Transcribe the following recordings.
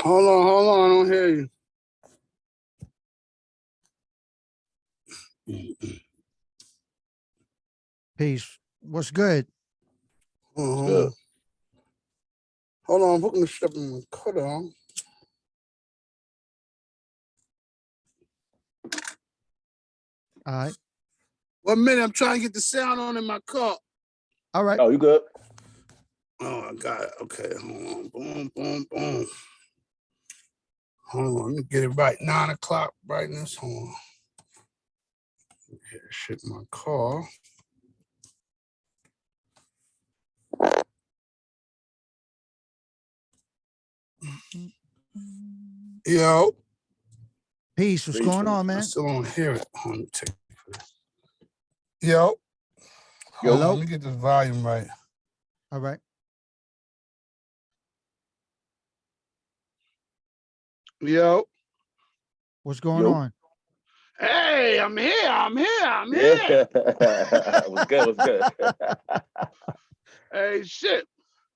Hold on, I don't hear you. Peace. What's good? Good. Hold on, I'm putting the shit in the cutter on. All right. 1 minute, I'm trying to get the sound on in my car. All right. Oh, you good? Oh, I got it. Okay, hold on. Boom, boom, boom. Hold on, let me get it right. 9 o'clock brightness. Hold on. Get shit in my car. Yo. Peace. What's going on, I man? still don't hear it. Hold on, take it for this. Yo. Hello? On, let me get this volume right. All right. Yo. What's going on? Hey, I'm here. Yeah. What's good? Hey, shit.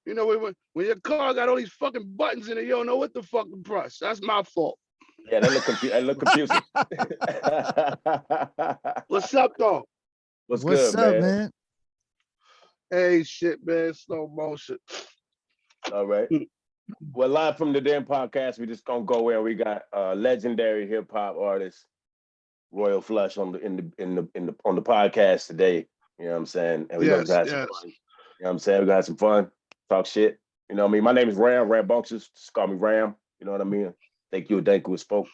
You know, when your car got all these fucking buttons in it, you don't know what the fuck to press. That's my fault. Yeah, that look confusing. What's up, though? What's good, up, man? Hey, shit, man. Slow motion. All right. Well, live from the damn podcast, we just gonna go where we got legendary hip hop artist Royal Flush on the podcast today. You know what I'm saying? And we're gonna have some fun. You know what I'm saying? We got some fun, talk shit. You know what I mean? My name is Ram Bunkers. Just call me Ram. You know what I mean? Thank you who spoke.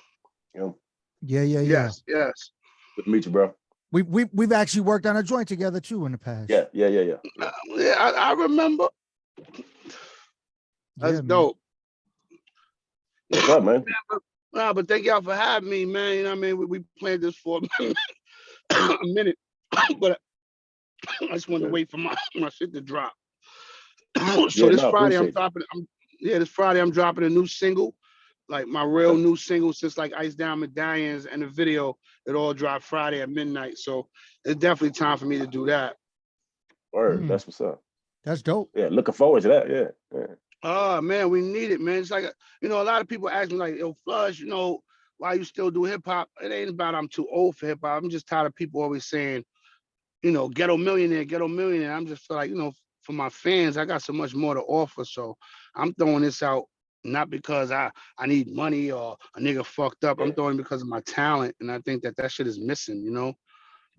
You know? Yeah. Yes. Good to meet you, bro. We've actually worked on a joint together too in the past. Yeah. I remember. That's dope. What's up, man? Nah, but thank y'all for having me, man. You know what I mean? We planned this for a minute, but I just wanted to wait for my shit to drop. So this Friday I'm dropping. This Friday I'm dropping a new single, like my real new single since like Ice Down Medallions and the video. It all dropped Friday at midnight. So it's definitely time for me to do that. Word, that's what's up. That's dope. Yeah, looking forward to that. Yeah. Oh man, we need it, man. It's like a lot of people ask me like, "Yo, Flush, why you still do hip hop?" It ain't about I'm too old for hip hop. I'm just tired of people always saying, ghetto millionaire. I'm just feel like, for my fans, I got so much more to offer. So I'm throwing this out not because I need money or a nigga fucked up. I'm throwing it because of my talent, and I think that shit is missing.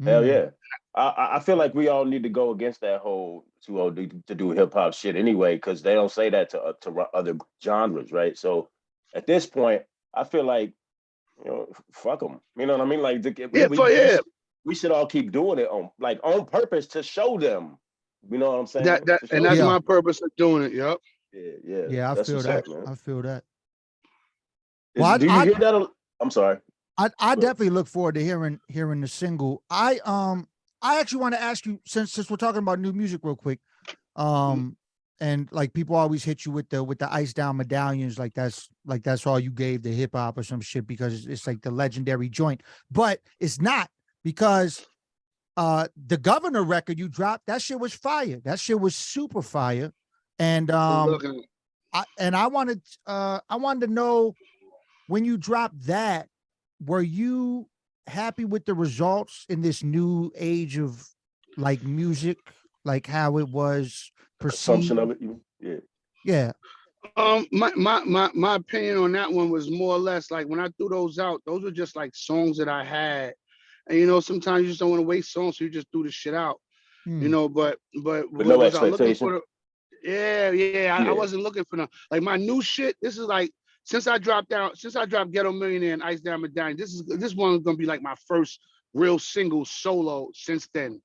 Hell yeah. I feel like we all need to go against that whole to do hip hop shit anyway, because they don't say that to other genres, right? So at this point, I feel like, fuck them. You know what I mean? Like, we should all keep doing it on purpose to show them. You know what I'm saying? That's my purpose of doing it. Yep. Yeah. Yeah, I feel that. I feel that. Well, do you hear that? I'm sorry. I definitely look forward to hearing the single. I actually want to ask you, since we're talking about new music real quick, and like people always hit you with the Ice Down Medallions, like that's all you gave the hip hop or some shit because it's like the legendary joint, but it's not, because the Governor record you dropped, that shit was fire. That shit was super fire, and I wanted to know, when you dropped that, were you happy with the results in this new age of like music, like how it was perceived? Consumption of it, yeah. My opinion on that one was more or less like, when I threw those out, those were just like songs that I had, and sometimes you just don't want to waste songs, so you just threw the shit out, but with no expectation. I wasn't looking for like my new shit. This is like, since I dropped Ghetto Millionaire and Ice Down Medallion, this one is gonna be like my first real single solo since then.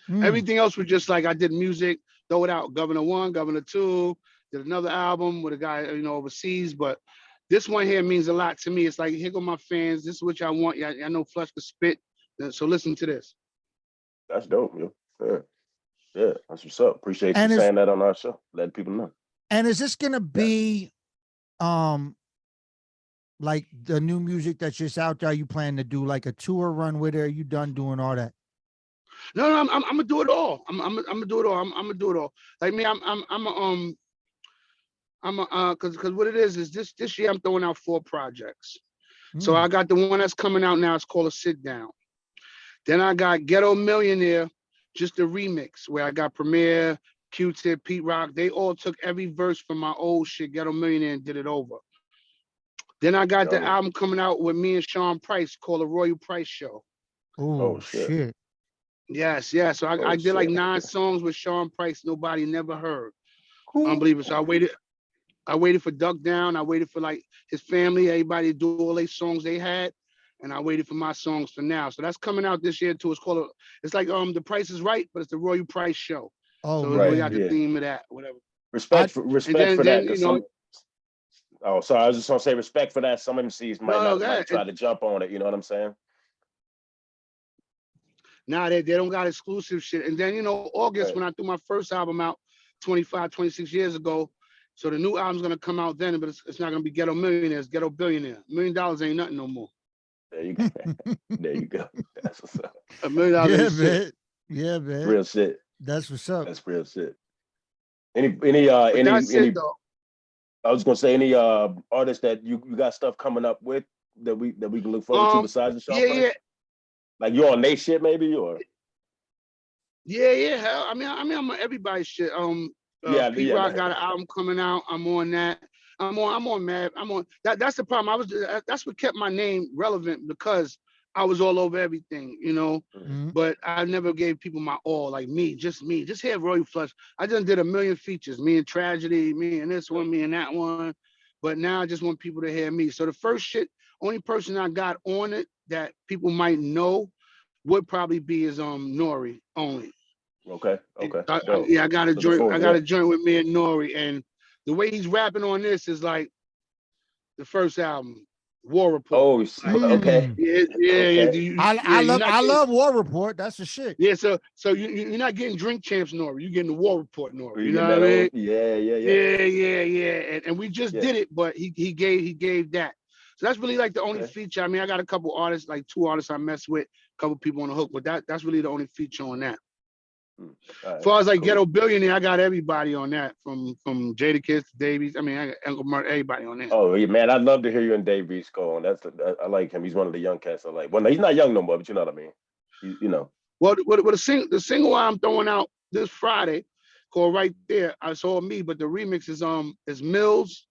Everything else was just like I did music, throw it out. Governor 1, Governor 2, did another album with a guy overseas, but this one here means a lot to me. It's like, here go my fans. This is what y'all want. I know Flush could spit, so listen to this. That's dope, yo. Yeah, that's what's up. Appreciate you saying that on our show, letting people know. And is this gonna be like the new music that's just out there? You plan to do like a tour run with it? Are you done doing all that? No, I'm gonna do it all. I'm gonna do it all. I'm gonna do it all. Like me, I'm I'm because what it is this year I'm throwing out 4 projects. So Mm. I got the one that's coming out now. It's called A Sit Down. Then I got Ghetto Millionaire, just a remix where I got Premier, Q-Tip, Pete Rock. They all took every verse from my old shit, Ghetto Millionaire, and did it over. Then I got the album coming out with me and Sean Price called The Royal Price Show. Oh, shit. shit. Yes, yeah. So I did like 9 songs with Sean Price, nobody never heard. Unbelievable. So I waited for Duck Down. I waited for like his family, everybody to do all their songs they had. And I waited for my songs for now. So that's coming out this year too. It's like The Price is Right, but it's the Royal Price Show. Oh, So man. we got the theme of that, whatever. Respect for that, then because some. Oh, sorry. I was just gonna say respect for that. Some MCs might try to jump on it. You know what I'm saying? Nah, they don't got exclusive shit. And then August when I threw my first album out 25, 26 years ago. So the new album's gonna come out then, but it's not gonna be Ghetto Millionaire, it's Ghetto Billionaire. $1 million ain't nothing no more. There you go. There you go. That's what's up. $1 million Yeah, ain't shit. man. Yeah, man. Real shit. That's what's up. That's real shit. That's it though. I was gonna say any artists that you got stuff coming up with that we can look forward to besides the Sean Price? Yeah. Like you're on they shit maybe or Yeah. Hell, I mean I'm on everybody's shit. Pete Rock got an album coming out. I'm on that. I'm on Mad. I'm on that. That's the problem. That's what kept my name relevant because I was all over everything, Mhm. But I never gave people my all, like me. Just hear Roy Flush. I just did a million features, me and Tragedy, me and this one, me and that one. But now I just want people to hear me. So the first shit, only person I got on it that people might know would probably be is Nori only. Okay. I got a joint. I got a joint with me and Nori, and the way he's rapping on this is like the first album, War Report. Oh, Like, okay. I love War Report. That's the shit. Yeah, so you're not getting Drink Champs Nori. You're getting the War Report Nori. You know what I mean? Yeah. And we just did it, but he gave that. So that's really like the only feature. I mean, I got a couple artists, like 2 artists I mess with, a couple people on the hook, but that's really the only feature on that. As far as like Ghetto Billionaire, I got everybody on that from Jadakiss to Davies. I mean, I got Uncle Murder, everybody on that. Oh yeah, man, I'd love to hear you and Davies go on. I like him. He's one of the young cats I like. Well, no, he's not young no more, but you know what I mean. You know. Well, the single I'm throwing out this Friday called Right There. I saw me, but the remix is Mills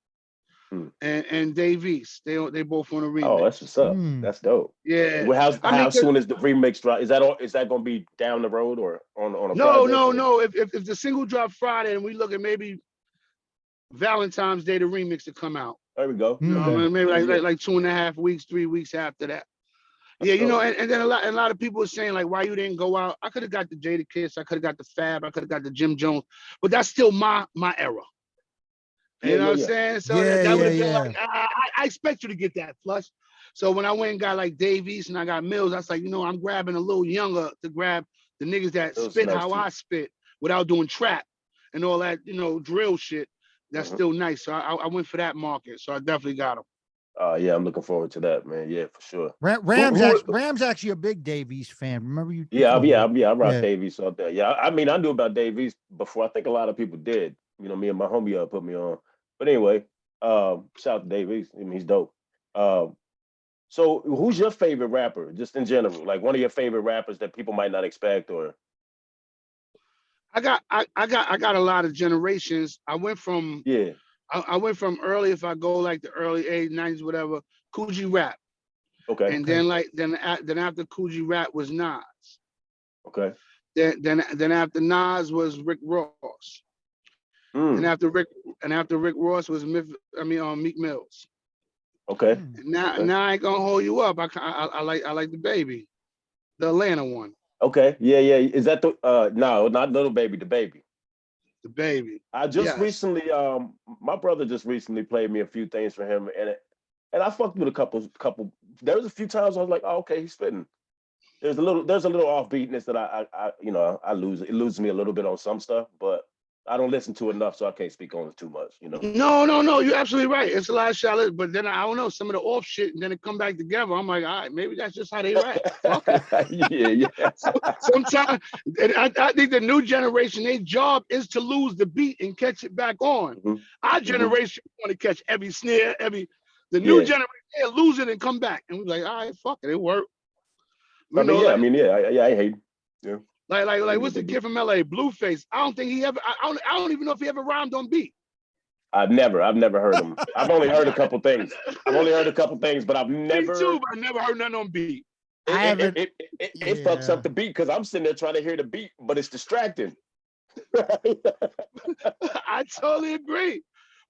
and Davies. They both on the remix. Oh, that's what's up. That's dope. Yeah. Well, how soon is the remix drop? Is that going to be down the road or on a project? No. If the single drop Friday and we look at maybe Valentine's Day, the remix to come out. There we go. Maybe like 2.5 weeks, 3 weeks after that. That's and then a lot of people are saying like, why you didn't go out? I could have got the Jadakiss, I could have got the Fab, I could have got the Jim Jones, but that's still my era. You know what I'm saying? So that would have been like, I expect you to get that Flush. So when I went and got like Davies and I got Mills, I was like, I'm grabbing a little younger to grab the niggas that spit how I spit without doing trap and all that, drill shit. That's still nice. So I went for that market. So I definitely got them. Yeah, I'm looking forward to that, man. Yeah, for sure. Ram's actually a big Davies fan. Remember you? I rock Davies out there. Yeah, I mean, I knew about Davies before. I think a lot of people did. Me and my homie put me on. But anyway, shout out to Davies. I mean, he's dope. So who's your favorite rapper, just in general? Like one of your favorite rappers that people might not expect, or? I got a lot of generations. I went from early, if I go like the early 80s, 90s, whatever, Coogee Rap. Okay. And then after Coogee Rap was Nas. Okay. Then after Nas was Rick Ross. And after Rick Ross was Meek Mills. Okay. And now I ain't gonna hold you up. I like the Baby, the Atlanta one. Okay. Yeah. Is that the no, not Little Baby, the Baby. The Baby. I just recently, my brother just recently played me a few things for him, and I fucked with a couple. There was a few times I was like, oh, okay, he's spitting. There's a little offbeatness that I lose. It loses me a little bit on some stuff, but I don't listen to enough, so I can't speak on it too much. You know. No. You're absolutely right. It's a lot of shit, but then I don't know some of the off shit, and then it come back together. I'm like, all right, maybe that's just how they rap. Fuck it. Yeah. So, sometimes, and I think the new generation, their job is to lose the beat and catch it back on. Mm-hmm. Our generation want to catch every snare, the new generation, they lose it and come back, and we're like, all right, fuck it, it worked. I hate. Yeah. Like, what's the kid from LA, Blueface? I don't think he ever. I don't even know if he ever rhymed on beat. I've never heard him. I've only heard a couple things. But I've never. Me too, but I never heard nothing on beat. It fucks up the beat because I'm sitting there trying to hear the beat, but it's distracting. I totally agree.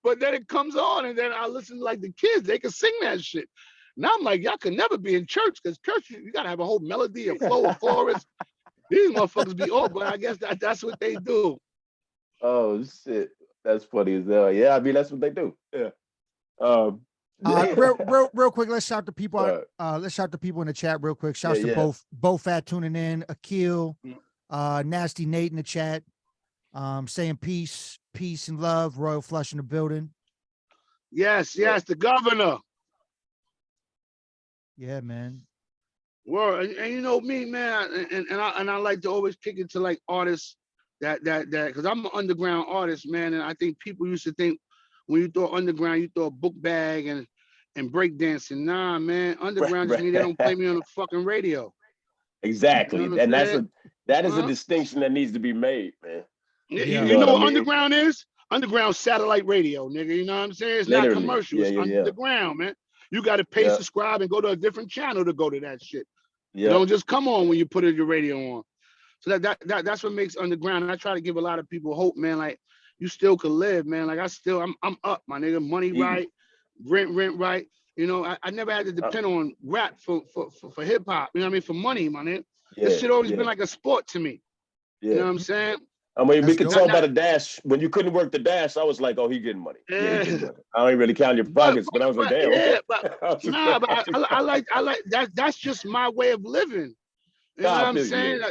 But then it comes on, and then I listen to like the kids, they can sing that shit. Now I'm like, y'all could never be in church because church, you gotta have a whole melody, a flow, a chorus. These motherfuckers be old, but I guess that's what they do. Oh shit, that's funny as hell. Yeah, I mean that's what they do. Yeah. Real quick, let's shout the people. Let's shout the people in the chat real quick. Shouts to both Fat tuning in, Akil, Nasty Nate in the chat, saying peace and love. Royal Flush in the building. Yes, the governor. Yeah, man. Well, and you know me, man, and I like to always kick it to like artists that because I'm an underground artist, man, and I think people used to think when you throw underground, you throw a book bag and breakdancing. Nah, man, underground just means they don't play me on the fucking radio. Exactly, you know and that is a distinction that needs to be made, man. Yeah. You know what underground is? Underground satellite radio, nigga. You know what I'm saying? It's not commercial. It's underground, man. You got to pay, subscribe, and go to a different channel to go to that shit. You don't just come on when you put your radio on. So that's what makes underground. And I try to give a lot of people hope, man. Like you still could live, man. Like I'm up, my nigga. Money right, rent right. You know, I never had to depend on rap for hip hop. You know what I mean? For money, my nigga. This shit always been like a sport to me. You know what I'm saying? I mean, we could talk about a dash. When you couldn't work the dash, I was like, "Oh, he getting money." Yeah, he getting money. I don't really count your pockets, but I was like, "Damn." Yeah, but I like that. That's just my way of living. You know what I'm saying?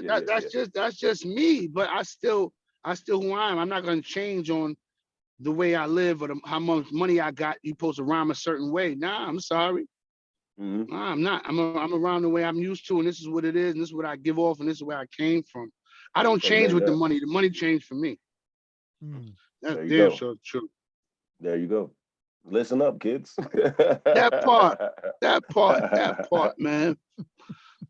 That's just me. But I still who I am. I'm not gonna change on the way I live or how much money I got. You supposed to rhyme a certain way. Nah, I'm sorry. Mm-hmm. Nah, I'm not. I'm around the way I'm used to, and this is what it is, and this is what I give off, and this is where I came from. I don't change with the money. The money changed for me. That's damn sure true. There you go. Listen up, kids. That part, man.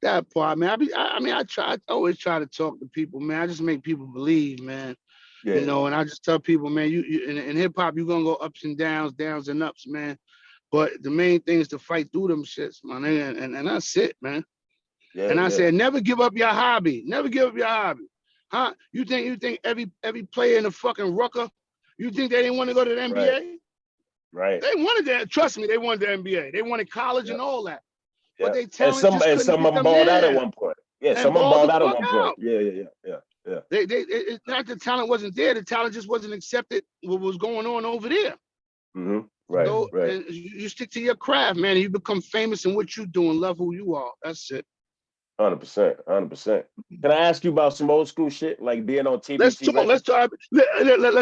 That part, man. I always try to talk to people, man. I just make people believe, man. Yeah. You know, and I just tell people, man, you in hip hop, you're gonna go ups and downs and ups, man. But the main thing is to fight through them shits, man. And that's it, man. Yeah, and I said, never give up your hobby. Never give up your hobby. Huh? You think every player in the fucking Rucker, you think they didn't want to go to the NBA? Right. They wanted that. Trust me, they wanted the NBA. They wanted college and all that. But they and some of them balled out at one point. Yeah, some of them balled out at one point. Yeah. It's not the talent wasn't there. The talent just wasn't accepted. What was going on over there? Mm-hmm. Right. So, right. You stick to your craft, man. And you become famous in what you do and love who you are. That's it. 100%. Can I ask you about some old school shit, like being on TV? Let's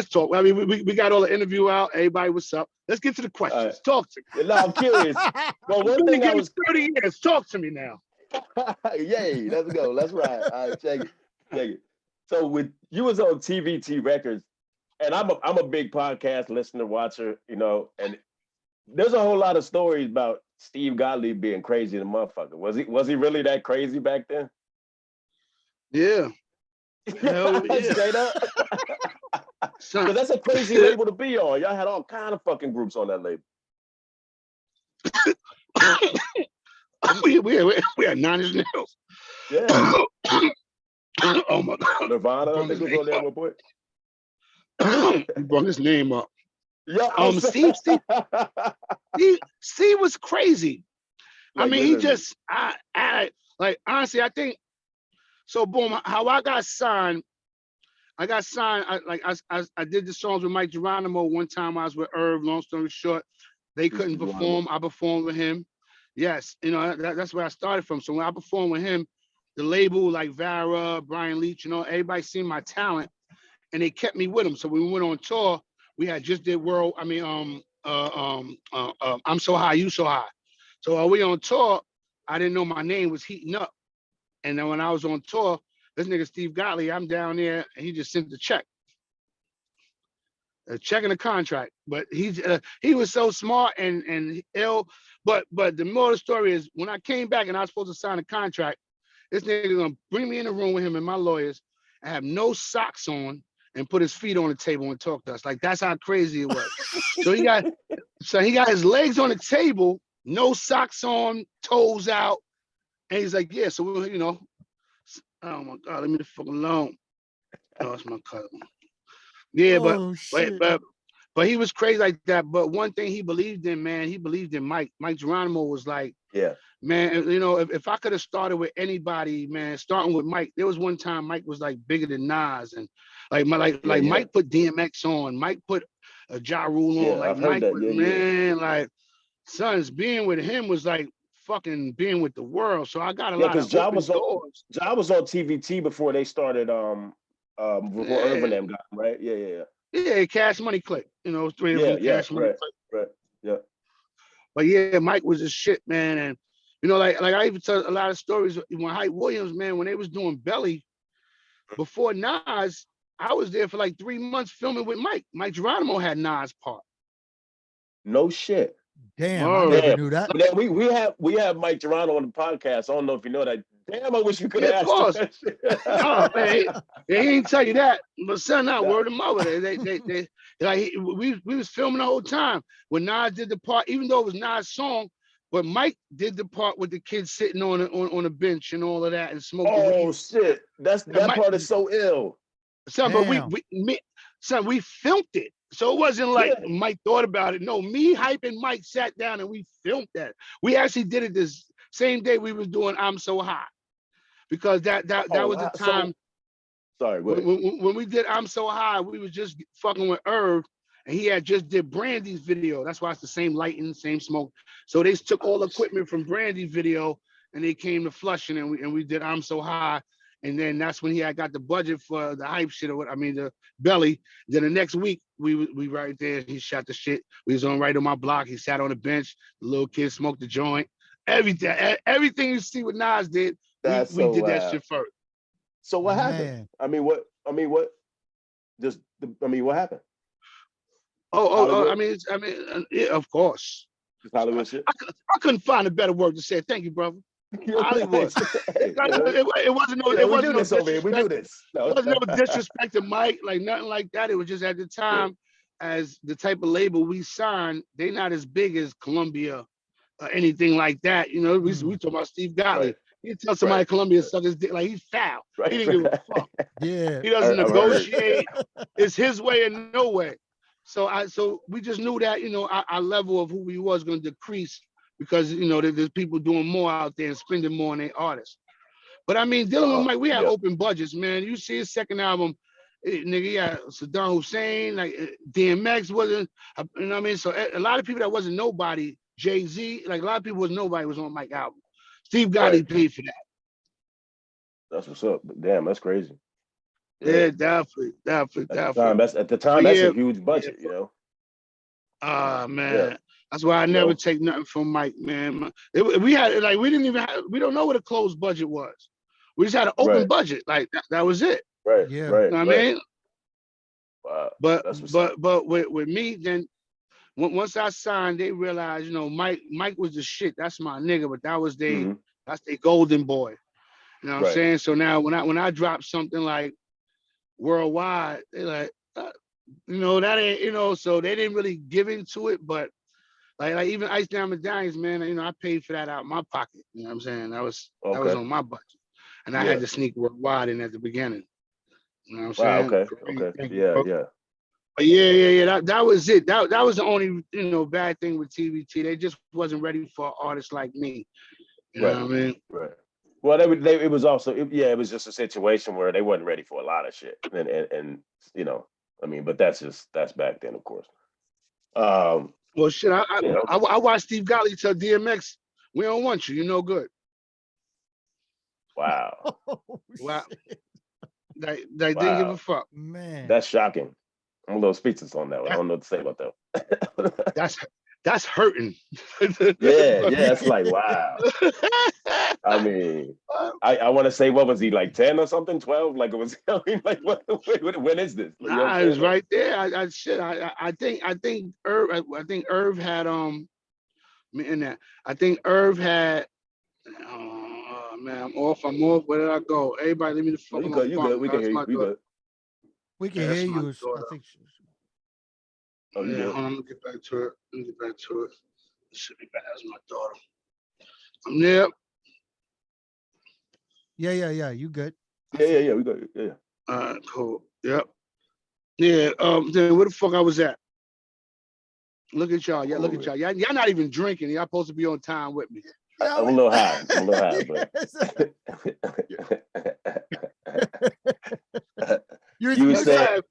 talk. I mean, we got all the interview out. Everybody, what's up? Let's get to the questions. Talk to me. No, I'm curious. Well, one thing I was 30 years. Talk to me now. Yay, let's go. Let's ride. All right, check it. So with you was on TVT Records, and I'm a big podcast listener, watcher, you know, and there's a whole lot of stories about Steve Gottlieb being crazy, the motherfucker. Was he really that crazy back then? Yeah. Hell yeah. Straight up. Because that's a crazy label to be on. Y'all had all kind of fucking groups on that label. we had Nine Inch Nails. Yeah. Oh my God. Nirvana, I think was on there at one point. You brought his name up. Yeah. Steve was crazy. Like, I mean, he just, I like, honestly, I think, so boom, how I got signed, I did the songs with Mike Geronimo one time. I was with Irv, long story short. They couldn't perform. I performed with him. Yes, you know, that's where I started from. So when I performed with him, the label like Vara, Brian Leach, you know, everybody seen my talent. and they kept me with them. So when we went on tour, we had just did World. I'm So High, You So High. So we on tour. I didn't know my name was heating up, and then when I was on tour, this nigga Steve Gottlieb, I'm down there, and he just sent the check. Checking the contract, but he was so smart and ill. But the moral of the story is, when I came back and I was supposed to sign a contract, this nigga gonna bring me in the room with him and my lawyers and have no socks on and put his feet on the table and talk to us. Like, that's how crazy it was. So he got his legs on the table, no socks on, toes out, and he's like, yeah. So oh my God, let me the fuck alone. Oh, it's my cousin. Yeah, but he was crazy like that. But one thing he believed in, man, he believed in Mike. Mike Geronimo was like, yeah, man, if I could have started with anybody, man, starting with Mike, there was one time Mike was like bigger than Nas, and Mike put DMX on, Mike put Ja Rule on, yeah, like I've heard Mike that. was, Yeah, man, like sons, being with him was like fucking being with the world. So I got a lot of open doors. Ja was on TVT before they started. Before Irvin and them got him, right? Yeah, Cash Money Click. Three of them, Cash Money Click. Right. Yeah. But yeah, Mike was a shit, man. And like I even tell a lot of stories when Hype Williams, man, when they was doing Belly before Nas, I was there for like 3 months filming with Mike. Mike Geronimo had Nas part. No shit. Damn, I never knew that. Now, we have Mike Geronimo on the podcast. I don't know if you know that. Damn, I wish we could have asked. Of course. Oh man, he ain't tell you that. But son, not word of mother. They like we was filming the whole time when Nas did the part, even though it was Nas' song, but Mike did the part with the kids sitting on a bench and all of that and smoking. Oh shit, that part is so ill. Son, but we filmed it. So it wasn't like Mike thought about it. No, me, Hype, and Mike sat down and we filmed that. We actually did it this same day we was doing I'm So High. Because that was the time. Sorry, when we did I'm So High, we was just fucking with Irv, and he had just did Brandy's video. That's why it's the same lighting, same smoke. So they took all the equipment from Brandy's video and they came to Flushing, and we did I'm So High. And then that's when he had got the budget for the Hype shit, the Belly. Then the next week we right there. He shot the shit. We was on right on my block. He sat on the bench. The little kid smoked the joint. Everything you see what Nas did, we did that shit first. So what happened? What happened? Yeah, of course. Just Hollywood shit. I couldn't find a better word to say. Thank you, brother. Hollywood. It wasn't no. It wasn't no disrespect. We do this. No. It wasn't no disrespect to Mike, like nothing like that. It was just at the time, as the type of label we signed, they not as big as Columbia or anything like that. We talking about Steve Gottlieb. Right. He tell somebody Columbia suck his dick, like he's foul. Right. He didn't give a fuck. Yeah. He doesn't negotiate. It's his way or no way. So we just knew that our level of who we was going to decrease because there's people doing more out there and spending more on their artists. But dealing with Mike, we had open budgets, man. You see his second album, nigga, he had Saddam Hussein, like DMX wasn't, So a lot of people that wasn't nobody, Jay-Z, like a lot of people was nobody was on Mike album. Steve Gottlieb paid for that. That's what's up. But damn, that's crazy. Yeah, definitely. At the time, that's a huge budget, man. Yeah. That's why I never take nothing from Mike, man. We don't know what a closed budget was. We just had an open budget. Like that was it. Right. Yeah. Right. You know what I mean? Wow. But with me, then once I signed, they realized, Mike was the shit. That's my nigga, but that was that's their golden boy. You know what I'm saying? So now when I drop something like Worldwide, they like, that ain't, so they didn't really give into it, but like even Ice Down Medallions, man, I paid for that out of my pocket. You know what I'm saying? That was on my budget. And I had to sneak Worldwide in at the beginning. You know what I'm saying? Okay. Yeah. But yeah. That was it. That was the only bad thing with TVT. They just wasn't ready for artists like me. You know what I mean? Right. Well, it was also it was just a situation where they wasn't ready for a lot of shit, and but that's back then, of course. Well, shit, I watched Steve Gottlieb tell DMX, "We don't want you. You're no good." Wow. Wow. They didn't give a Wow, fuck. Man. that's shocking. I'm a little speechless on that one. I That, don't know what to say about that. that's hurting. Yeah, it's like wow. I mean, I want to say, what was he, like 10 or something, 12? Like it was, I mean, like when is this? You know what Nah, I'm it was saying? Like, right there. I think Irv had in that. I think Irv had. Oh man, I'm off. Where did I go? Everybody, leave me the no, fuck alone. you Phone. good. We can That's hear you. my We daughter. good. We can Yeah, hear that's my you. I daughter. think Oh, you Yeah, good. hold on. Let me get back to it. It should be back. That's my daughter. Yep. yeah. You good. Yeah. We good. Yeah. All right, cool. Yep. Yeah. Then where the fuck I was at? Look at y'all. Yeah, look at Oh, y'all. Y'all not even drinking. Y'all supposed to be on time with me. I'm a little high. But you you Yeah, go said, ahead.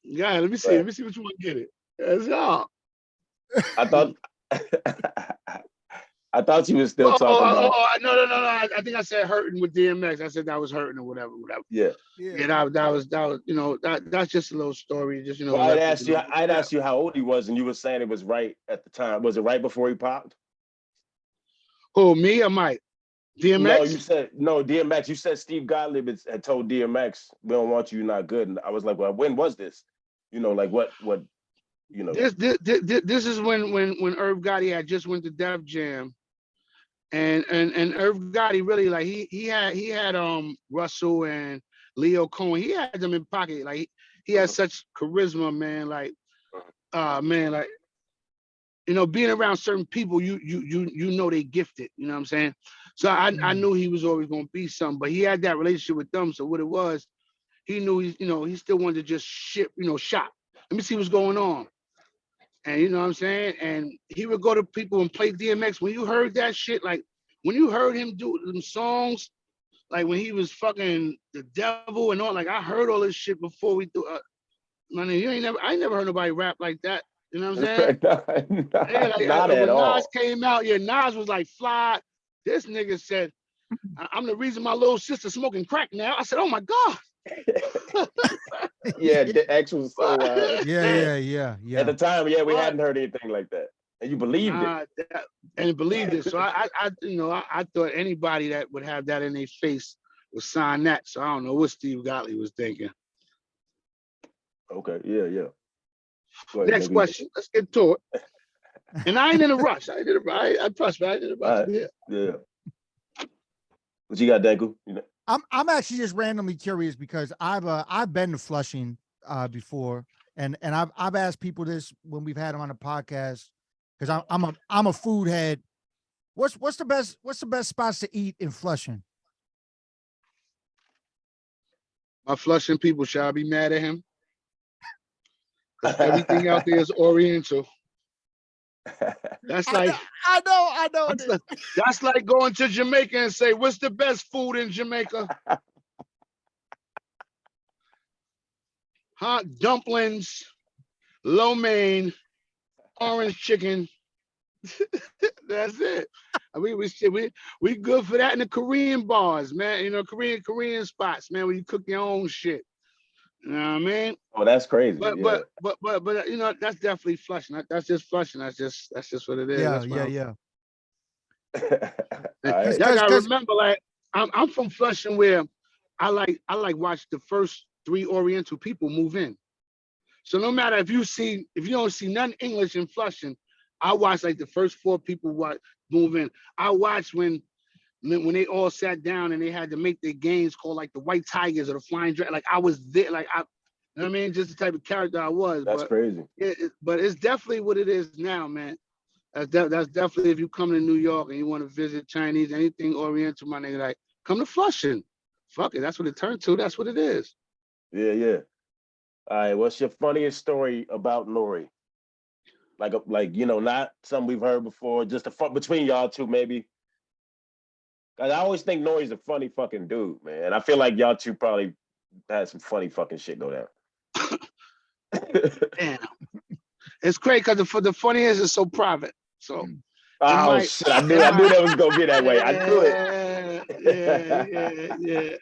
Yeah, let me see. but Let me see what you want to get it. That's y'all. I thought, I thought you were still talking about, No. I think I said hurting with DMX. I said that was hurting or whatever. yeah. Yeah, that was that's just a little story. Just Well, let people know. I'd asked you how old he was, and you were saying it was right at the time. Was it right before he popped? Who, me or Mike? No, DMX? you said no, DMX. You said Steve Gottlieb had told DMX, "We don't want you, you're not good." And I was like, "Well, when was this? You know, like what, you know?" This is when Irv Gotti had just went to Def Jam, and Irv Gotti really like he had Russell and Leo Cohen. He had them in pocket. Like he had such charisma, man. Like man, like being around certain people, you know they gifted. You know what I'm saying? So I knew he was always gonna be something, but he had that relationship with them. So what it was, he knew he still wanted to just shop. Let me see what's going on. And you know what I'm saying? And he would go to people and play DMX. When you heard that shit, like when you heard him do them songs, like when he was fucking the devil and all, like I heard all this shit before we do. Man, I ain't never heard nobody rap like that. You know what I'm saying? Yeah, Not like at when Nas all. came out, yeah, Nas was like fly. This nigga said, "I'm the reason my little sister smoking crack now." I said, "Oh my god." Yeah, the X was so Yeah. at the time. Yeah, we But hadn't heard anything like that, and you believed it. nah, and believed it. So I thought anybody that would have that in their face would sign that. So I don't know what Steve Gottlieb was thinking. Okay, yeah. Go ahead, Next nigga. question. Let's get to it. And I ain't in a rush. I trust me. I ain't in a rush. All right, yeah. What you got, Danku? You know? I'm actually just randomly curious because I've been to Flushing before, and I've asked people this when we've had them on the podcast because I'm a food head. What's the best spots to eat in Flushing? My Flushing people, shall I be mad at him? Because everything out there is Oriental. That's like I know. that's like going to Jamaica and say, "What's the best food in Jamaica?" Hot dumplings, lo mein, orange chicken. That's it. We good for that in the Korean bars, man. Korean spots, man, where you cook your own shit. You know what I mean? Oh, that's crazy. But Yeah. that's definitely Flushing. That's just Flushing. That's just what it is. Yeah, That's yeah. All right. Y'all gotta remember, like I'm from Flushing, where I like watch the first 3 Oriental people move in. So no matter if you don't see none English in Flushing, I watch like the first 4 people move in. I watched when they all sat down and they had to make their games called like the White Tigers or the Flying Dragon. Like I was there, like you know what I mean, just the type of character I was. That's crazy. But it's definitely what it is now, man. That's definitely if you come to New York and you want to visit Chinese, anything Oriental, my nigga, like come to Flushing. Fuck it, that's what it turned to. That's what it is. Yeah. All right. What's your funniest story about Nori? Like not something we've heard before. Just between y'all two, maybe. Cause I always think Nori's a funny fucking dude, man. I feel like y'all two probably had some funny fucking shit go down. Damn. It's crazy because the funniest is so private. So shit! I knew that was gonna be that way. I knew it. Yeah.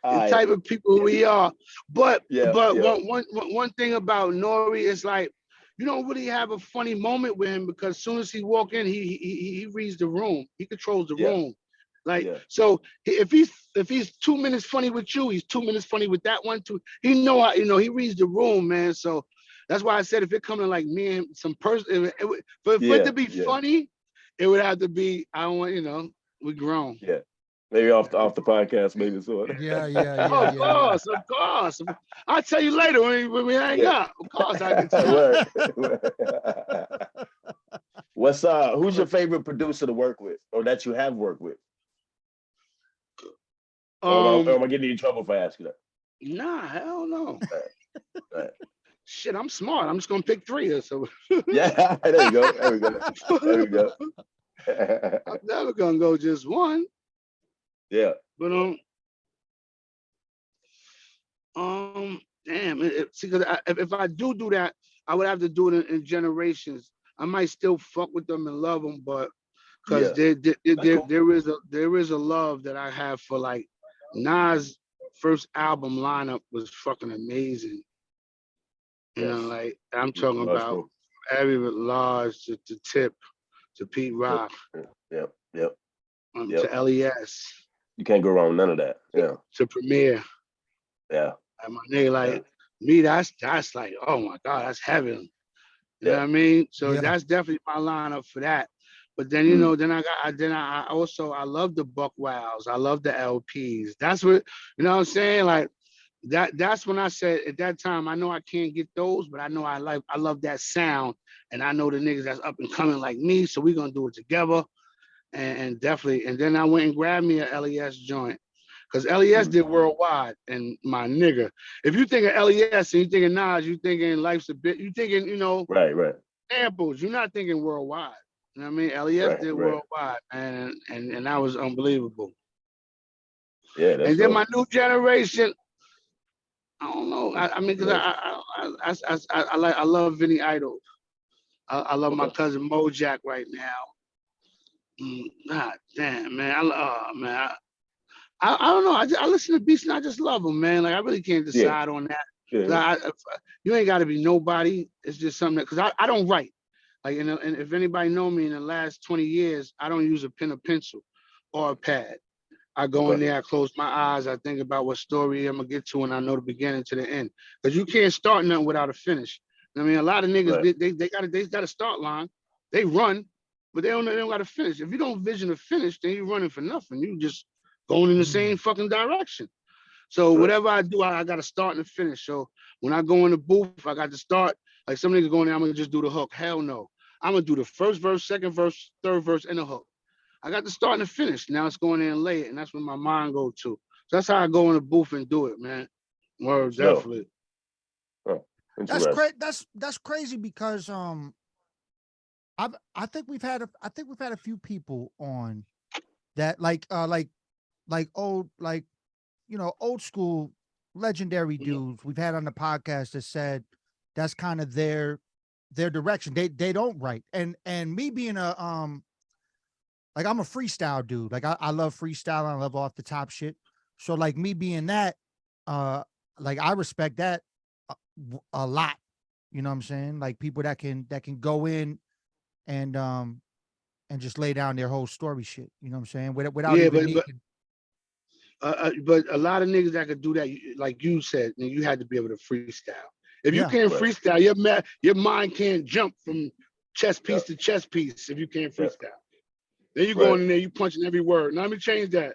the type of people we are. But Yeah, one thing about Nori is like you don't really have a funny moment with him because as soon as he walk in, he reads the room. He controls the room. Like so, if he's 2 minutes funny with you, he's 2 minutes funny with that one too. He know how he reads the room, man. So that's why I said if it coming like me and some person, for it to be funny, it would have to be I don't want we grown. Yeah. Maybe off the podcast, maybe sort of. Yeah. Of course. I'll tell you later when we hang up. Of course, I can tell you. Who's your favorite producer to work with, or that you have worked with? Or am I getting you in trouble for asking that? Nah, hell no. Right. Shit, I'm smart. I'm just gonna pick 3 or so. Yeah, there you go. There we go. I'm never gonna go just one. Yeah. But damn. See, because if I do that, I would have to do it in generations. I might still fuck with them and love them, but because there is a love that I have for like Nas' first album lineup was fucking amazing. You know, like I'm talking about every Large to Tip to Pete Rock. Yep. To LES. You can't go wrong with none of that. Yeah. To Premier. Yeah. And my nigga, like me, that's like, oh my God, that's heaven. You know what I mean? So that's definitely my lineup for that. But then then I also love the Buck Wows. I love the LPs. That's what you know what I'm saying? Like that's when I said at that time, I know I can't get those, but I know I love that sound. And I know the niggas that's up and coming like me. So we're gonna do it together. And definitely, and then I went and grabbed me a LES joint. Because LES did worldwide, and my nigga, if you think of LES and you thinking Nas, you thinking Life's a Bit, you thinking, right. samples, you're not thinking worldwide. You know what I mean? LES did worldwide, and that was unbelievable. Yeah, that's and then my new generation, I don't know. I mean, because I love Vinny Idol. I love my cousin Mojack right now. God damn, man. I don't know. I listen to beats and I just love them, man. Like I really can't decide on that. You ain't got to be nobody. It's just something that because I don't write. Like and if anybody know me in the last 20 years, I don't use a pen or pencil or a pad. I go in there, I close my eyes, I think about what story I'm gonna get to, and I know the beginning to the end. Because you can't start nothing without a finish. I mean, a lot of niggas they got a start line, they run, but they don't got to finish. If you don't vision a finish, then you're running for nothing. You just going in the same fucking direction. So whatever I do, I got to start and finish. So when I go in the booth, I got to start. Like some niggas going there, I'm gonna just do the hook. Hell no, I'm gonna do the first verse, second verse, third verse, and the hook. I got to start and the finish. Now it's going in and lay it, and that's where my mind go to. So that's how I go in the booth and do it, man. Word, definitely. That's crazy because I think we've had a few people on that like old old school legendary dudes we've had on the podcast that said that's kind of their direction. They don't write, and me being a like I'm a freestyle dude. Like I love freestyle. I love off the top shit. So like me being that, like I respect that a lot. You know what I'm saying? Like people that can go in and just lay down their whole story shit. You know what I'm saying? Without even needing. But a lot of niggas that could do that, like you said, you had to be able to freestyle. If you can't freestyle, your mind can't jump from chess piece to chess piece if you can't freestyle. Then you going in there, you punching every word. Now let me change that.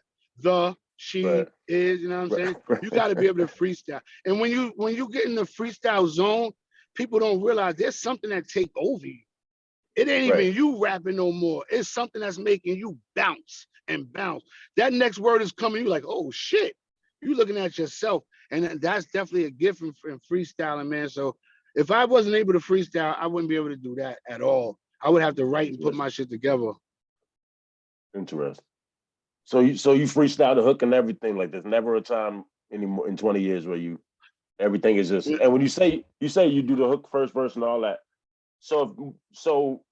She is, you know what I'm saying? You got to be able to freestyle. And when you get in the freestyle zone, people don't realize there's something that take over you. It ain't even you rapping no more. It's something that's making you bounce and bounce. That next word is coming, you like, oh shit. You looking at yourself. And that's definitely a gift in freestyling, man. So if I wasn't able to freestyle, I wouldn't be able to do that at all. I would have to write and put my shit together. Interesting. So you freestyle the hook and everything. Like there's never a time anymore in 20 years where everything is just. And when you say you do the hook, first verse, and all that. So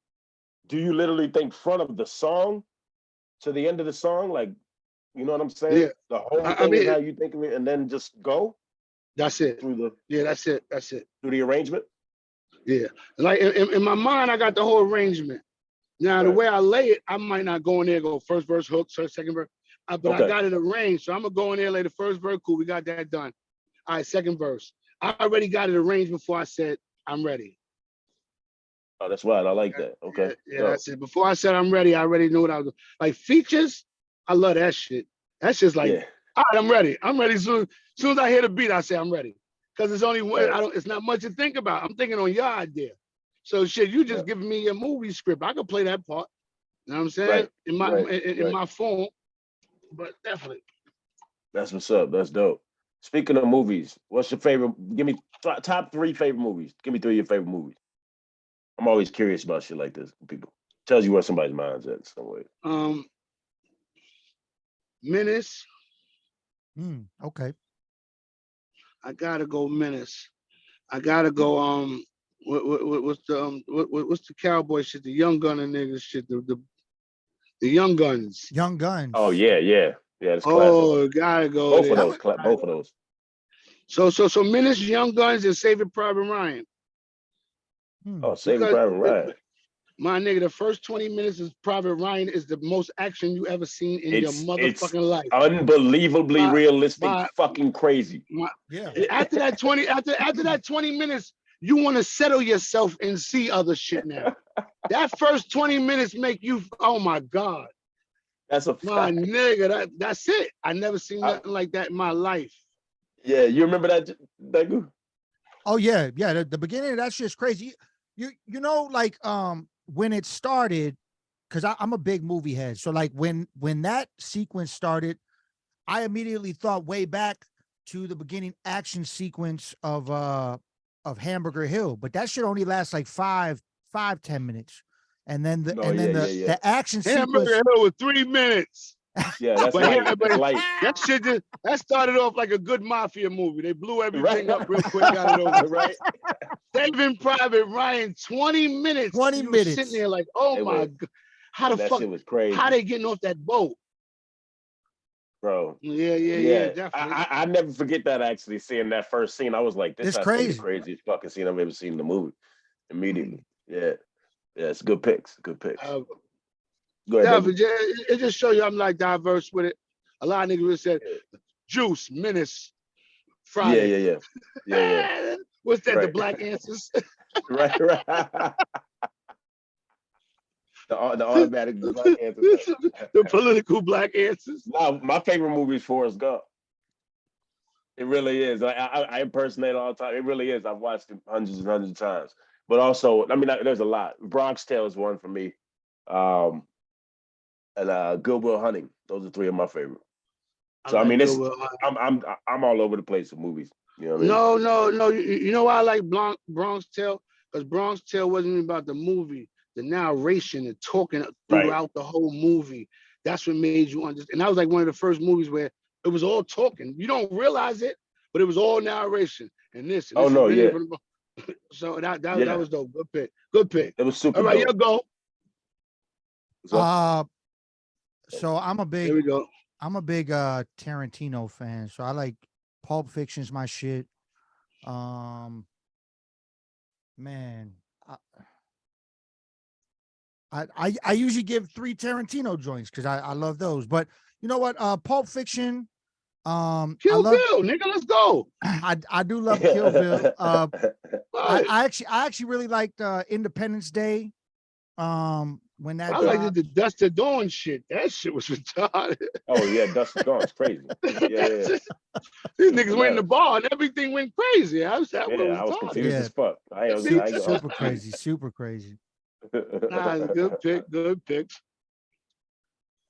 do you literally think front of the song to the end of the song? Like You know what I'm saying? Yeah. The whole I thing is mean, how you think of it, and then just go that's it. through Yeah, that's it. That's it. the arrangement. Yeah. Like in my mind, I got the whole arrangement. Now, the Right. way I lay it, I might not go in there, go first verse, hook, second verse, but I Okay. got it arranged. So I'm going to go in there, lay the first verse. Cool. We got that done. All right, second verse. I already got it arranged before I said, I'm ready. Oh, that's right. I like that. Okay. Yeah, that's it. Before I said I'm ready, I already knew what I was doing. Like features, I love that shit. That's just like, Yeah. all right, I'm ready. I'm ready. Soon as I hear the beat, I say I'm ready. Because it's only one, Right. it's not much to think about. I'm thinking on your idea. So shit, you just Yeah. giving me a movie script. I could play that part. You know what I'm saying? Right. In my Right. in Right. my phone. But definitely. That's what's up. That's dope. Speaking of movies, what's your favorite? Give me top 3 favorite movies. Give me 3 of your favorite movies. I'm always curious about shit like this. People tells you where somebody's mind's at some way. Menace. Okay. I gotta go Menace. I gotta go what's the cowboy shit, the young gunner niggas shit, the young guns. Young Guns. Oh yeah, yeah, yeah. That's classic. Oh, gotta go Both there. of those. Both of those. So Menace, Young Guns, and Saving Private Ryan. Oh, Saving Because Private Ryan. my nigga, the first 20 minutes of Private Ryan is the most action you ever seen in your motherfucking life. Unbelievably realistic, my- fucking crazy. Yeah. After that 20 minutes, you want to settle yourself and see other shit now. That first 20 minutes make you, oh my God. That's a My fact. nigga, that's it. I never seen nothing like that in my life. Yeah, you remember that? Oh yeah, yeah. The beginning of that shit's crazy. You know, like when it started, because I'm a big movie head. So like when that sequence started, I immediately thought way back to the beginning action sequence of Hamburger Hill. But that shit only lasts like 10 minutes. And then the action Hamburger sequence. Hill with 3 minutes. Yeah, that's But light. yeah, That's light. that shit that started off like a good mafia movie. They blew everything Right. up real quick, got it over. Right. Saving Private Ryan, 20 minutes. 20 you minutes. sitting there like, oh my God, how the That fuck? shit was crazy. How they getting off that boat? Bro. Yeah, definitely. I never forget that, actually, seeing that first scene. I was like, this It's has to be crazy. the craziest fucking scene I've ever seen in the movie. Immediately. Yeah. Yeah, it's good picks. Good picks. Go ahead, baby. It just show you I'm like diverse with it. A lot of niggas would have said Juice, Menace, Friday. Yeah. What's that? Right. The black answers? Right. The automatic black answers. The political black answers. No, my favorite movie is Forrest Gump. It really is. I impersonate all the time. It really is. I've watched it hundreds and hundreds of times. But also, I mean, there's a lot. Bronx Tale is one for me. And Good Will Hunting. Those are 3 of my favorite. So I mean, I'm all over the place with movies. You know what I mean? No. You know why I like Bronx Tale? Because Bronx Tale wasn't even about the movie, the narration and talking throughout the whole movie. That's what made you understand. And that was like one of the first movies where it was all talking. You don't realize it, but it was all narration. And this. Oh no, yeah. So that was dope. Good pick. It was super. All right, dope. you go. So I'm a big. Here we go. I'm a big Tarantino fan, so I like Pulp Fiction's my shit. Man, I usually give 3 Tarantino joints because I love those. But you know what? Pulp Fiction. Kill Bill, nigga, let's go. I do love Kill Bill. I actually really liked Independence Day. When that I like the Dust to Dawn shit. That shit was retarded. Oh yeah, Dust to Dawn is crazy. Yeah. These niggas went in the bar and everything went crazy. I was confused as fuck. Super crazy. Nah, good picks.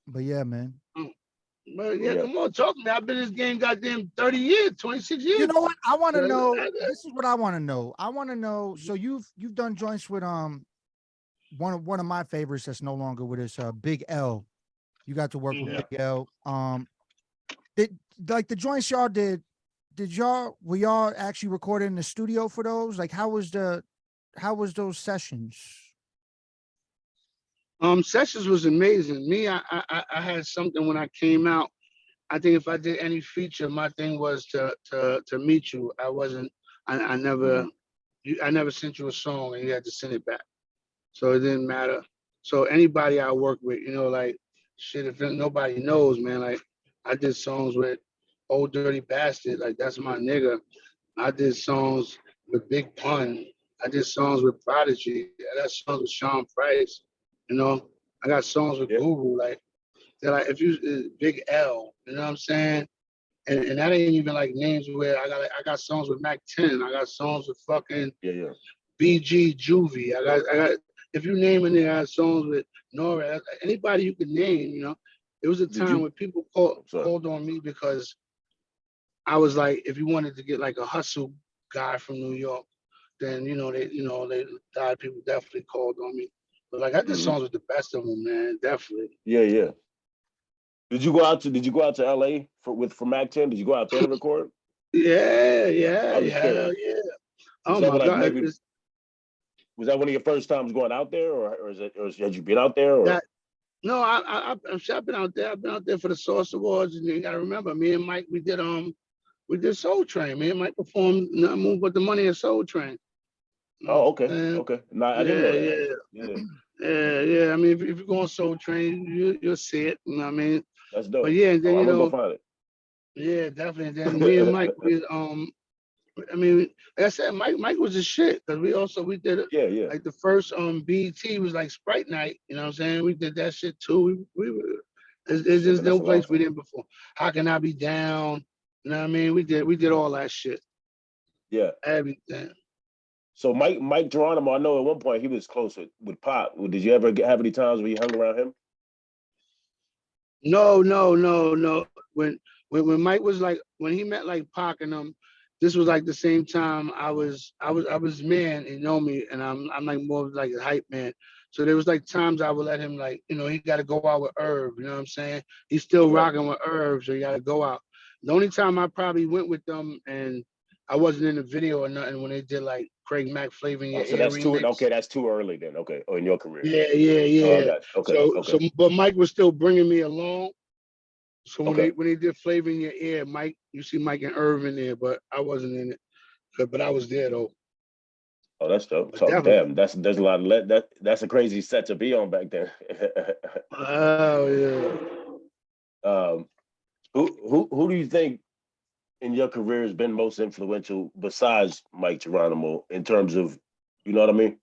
But yeah, man. But yeah, come on, talk to me. I've been in this game goddamn 30 years, 26 years. You know what? I want to know. This is what I want to know. I want to know. So you've done joints with one of my favorites that's no longer with us, Big L. You got to work with Big L. Did like the joints y'all did were y'all actually recorded in the studio for those? Like how was those sessions? Sessions was amazing. Me, I had something when I came out I think if I did any feature, my thing was to meet you. I wasn't. I never. I never sent you a song and you had to send it back. So it didn't matter. So anybody I work with, like shit. If nobody knows, man, like I did songs with Old Dirty Bastard. Like that's my nigga. I did songs with Big Pun. I did songs with Prodigy. I got songs with Sean Price. I got songs with Guru. Like they're like if you Big L. You know what I'm saying? And that ain't even like names where I got songs with Mac 10. I got songs with fucking BG Juvie. I got if you name it, I got songs with Nora. Anybody you could name. It was a time when people called on me because I was like, if you wanted to get like a hustle guy from New York, then they people definitely called on me. But like I did songs with the best of them, man, definitely. Yeah. Did you go out to LA for Mac 10? Did you go out there to record? Yeah. Hell yeah. Oh my God. Was that one of your first times going out there, or had you been out there? Or? No, I've been out there. I've been out there for the Source Awards, and you got to remember, me and Mike, we did Soul Train. Me and Mike performed "Nothing Move But the Money" at Soul Train. Oh, okay, okay. No, I didn't know that. Yeah. I mean, if you go on Soul Train, you'll see it. You know what I mean? That's dope. But yeah, and then I'm gonna go find it. Yeah, definitely. Then me and Mike, I mean, like I said, Mike was the shit because we did it. Yeah. Like the first BET was like Sprite Night. You know what I'm saying? We did that shit too. We were. There's no place we didn't before. How Can I Be Down? You know what I mean? We did all that shit. Yeah. Everything. So Mike Geronimo, I know at one point he was close with Pop. Did you ever have any times where you hung around him? No. When Mike was like when he met like Pac and this was like the same time I was man, me, and I'm like more of like a hype man. So there was like times I would let him like, he got to go out with Irv. You know what I'm saying? He's still rocking with Irv, so he got to go out. The only time I probably went with them and I wasn't in the video or nothing when they did like Craig Mack Flavor in Your So Ear that's remix. that's too early then. Okay, in your career. Yeah. Oh, okay. But Mike was still bringing me along. So when they did Flavor in Your Ear, Mike, you see Mike and Irv in there, but I wasn't in it. But I was there though. Oh, that's dope. So, damn, there's a lot of that's a crazy set to be on back then. Oh yeah. Who do you think in your career has been most influential besides Mike Geronimo in terms of, you know what I mean?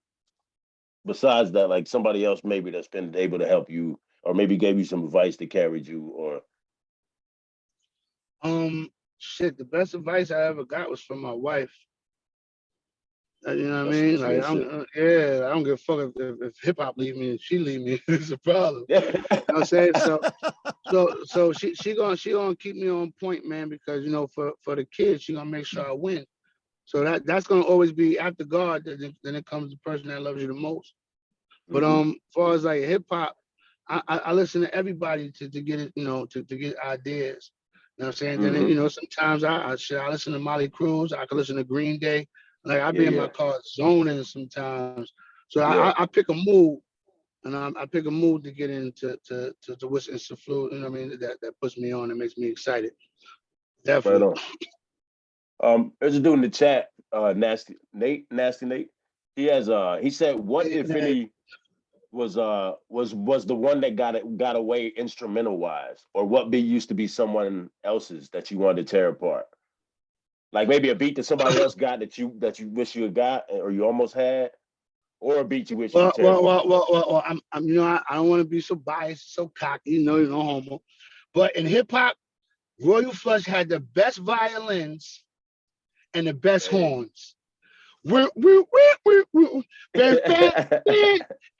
Besides that, like somebody else maybe that's been able to help you or maybe gave you some advice that carried you or. Shit, the best advice I ever got was from my wife. You know what I mean? Like, I don't give a fuck if hip hop leave me and she leave me. It's a problem. You know what I'm saying? So she gonna keep me on point, man, because for the kids, she gonna make sure I win. So that's gonna always be after God. Then it comes the person that loves you the most. But as far as like hip hop, I listen to everybody to get it, to get ideas. You know what I'm saying? Then sometimes I listen to Molly Cruz. I can listen to Green Day. Like I be in my car zoning sometimes. So I pick a mood, and I pick a mood to get into to what's in the fluid. You know what I mean? That puts me on and makes me excited. Definitely. Right on. There's a dude in the chat, Nasty Nate. He has he said, what if any was the one that got away instrumental wise, or what beat used to be someone else's that you wanted to tear apart? Like maybe a beat that somebody else got that you wish you had got or you almost had, or a beat you wish you could tear apart. Well, I'm I don't want to be so biased, so cocky, no homo. But in hip hop, Royal Flush had the best violins and the best horns. In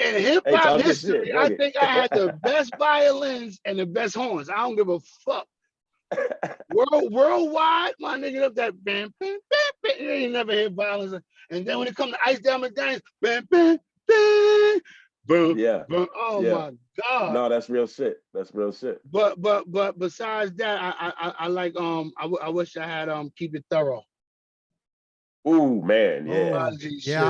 hip hop history, I think I had the best violins and the best horns. I don't give a fuck. Worldwide, my nigga, up that bam, bam, bam, bam. You ain't never hear violence. And then when it comes to Ice Down McDaniels, bam, bam, bam, boom, boom. Oh my God. No, that's real shit. That's real shit. But besides that, I like I wish I had Keep It Thorough. Ooh, man, I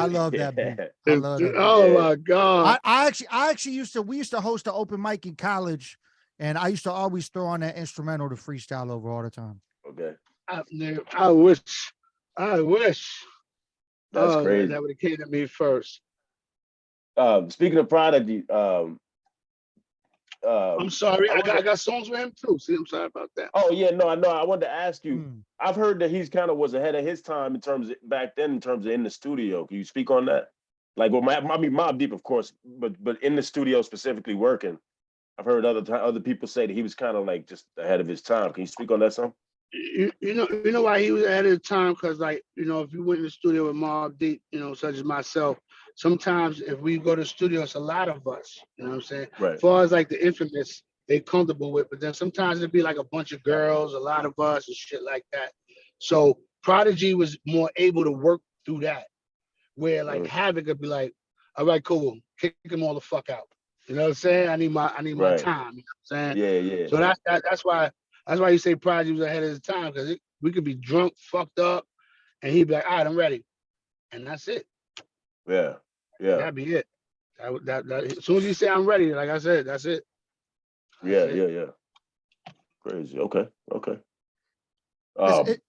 love that beat. I love that. Oh my God. I actually we used to host an open mic in college, And I used to always throw on that instrumental to freestyle over all the time. Okay, I wish, I wish. that's Oh, crazy. that would have came to me first. Speaking of Prodigy, I'm sorry, I I got wonder. I got songs with him too. See, I'm sorry about that. Oh yeah, no, I know. I wanted to ask you. Mm. I've heard that he's kind of was ahead of his time in terms of back then in terms of in the studio. Can you speak on that? Like, well, I mean, Mobb Deep, of course, but in the studio specifically working. I've heard other people say that he was kind of like just ahead of his time. Can you speak on that some? You know why he was ahead of the time? Because like, if you went in the studio with Mobb Deep, such as myself, sometimes if we go to the studio, it's a lot of us. You know what I'm saying? As Right. far as like the infamous, they comfortable with, but then sometimes it'd be like a bunch of girls, a lot of us, and shit like that. So Prodigy was more able to work through that, where like Havoc would be like, all right, cool, kick them all the fuck out. You know what I'm saying? I need my Right. time. You know what I'm saying? Yeah, yeah, So that's why you say Prodigy was ahead of his time, because we could be drunk, fucked up, and he'd be like, all right, I'm ready. And that's it. yeah, yeah, That'd be it. As soon as you say I'm ready, like I said, that's it. That's yeah, it. yeah, yeah. Crazy. Okay, okay.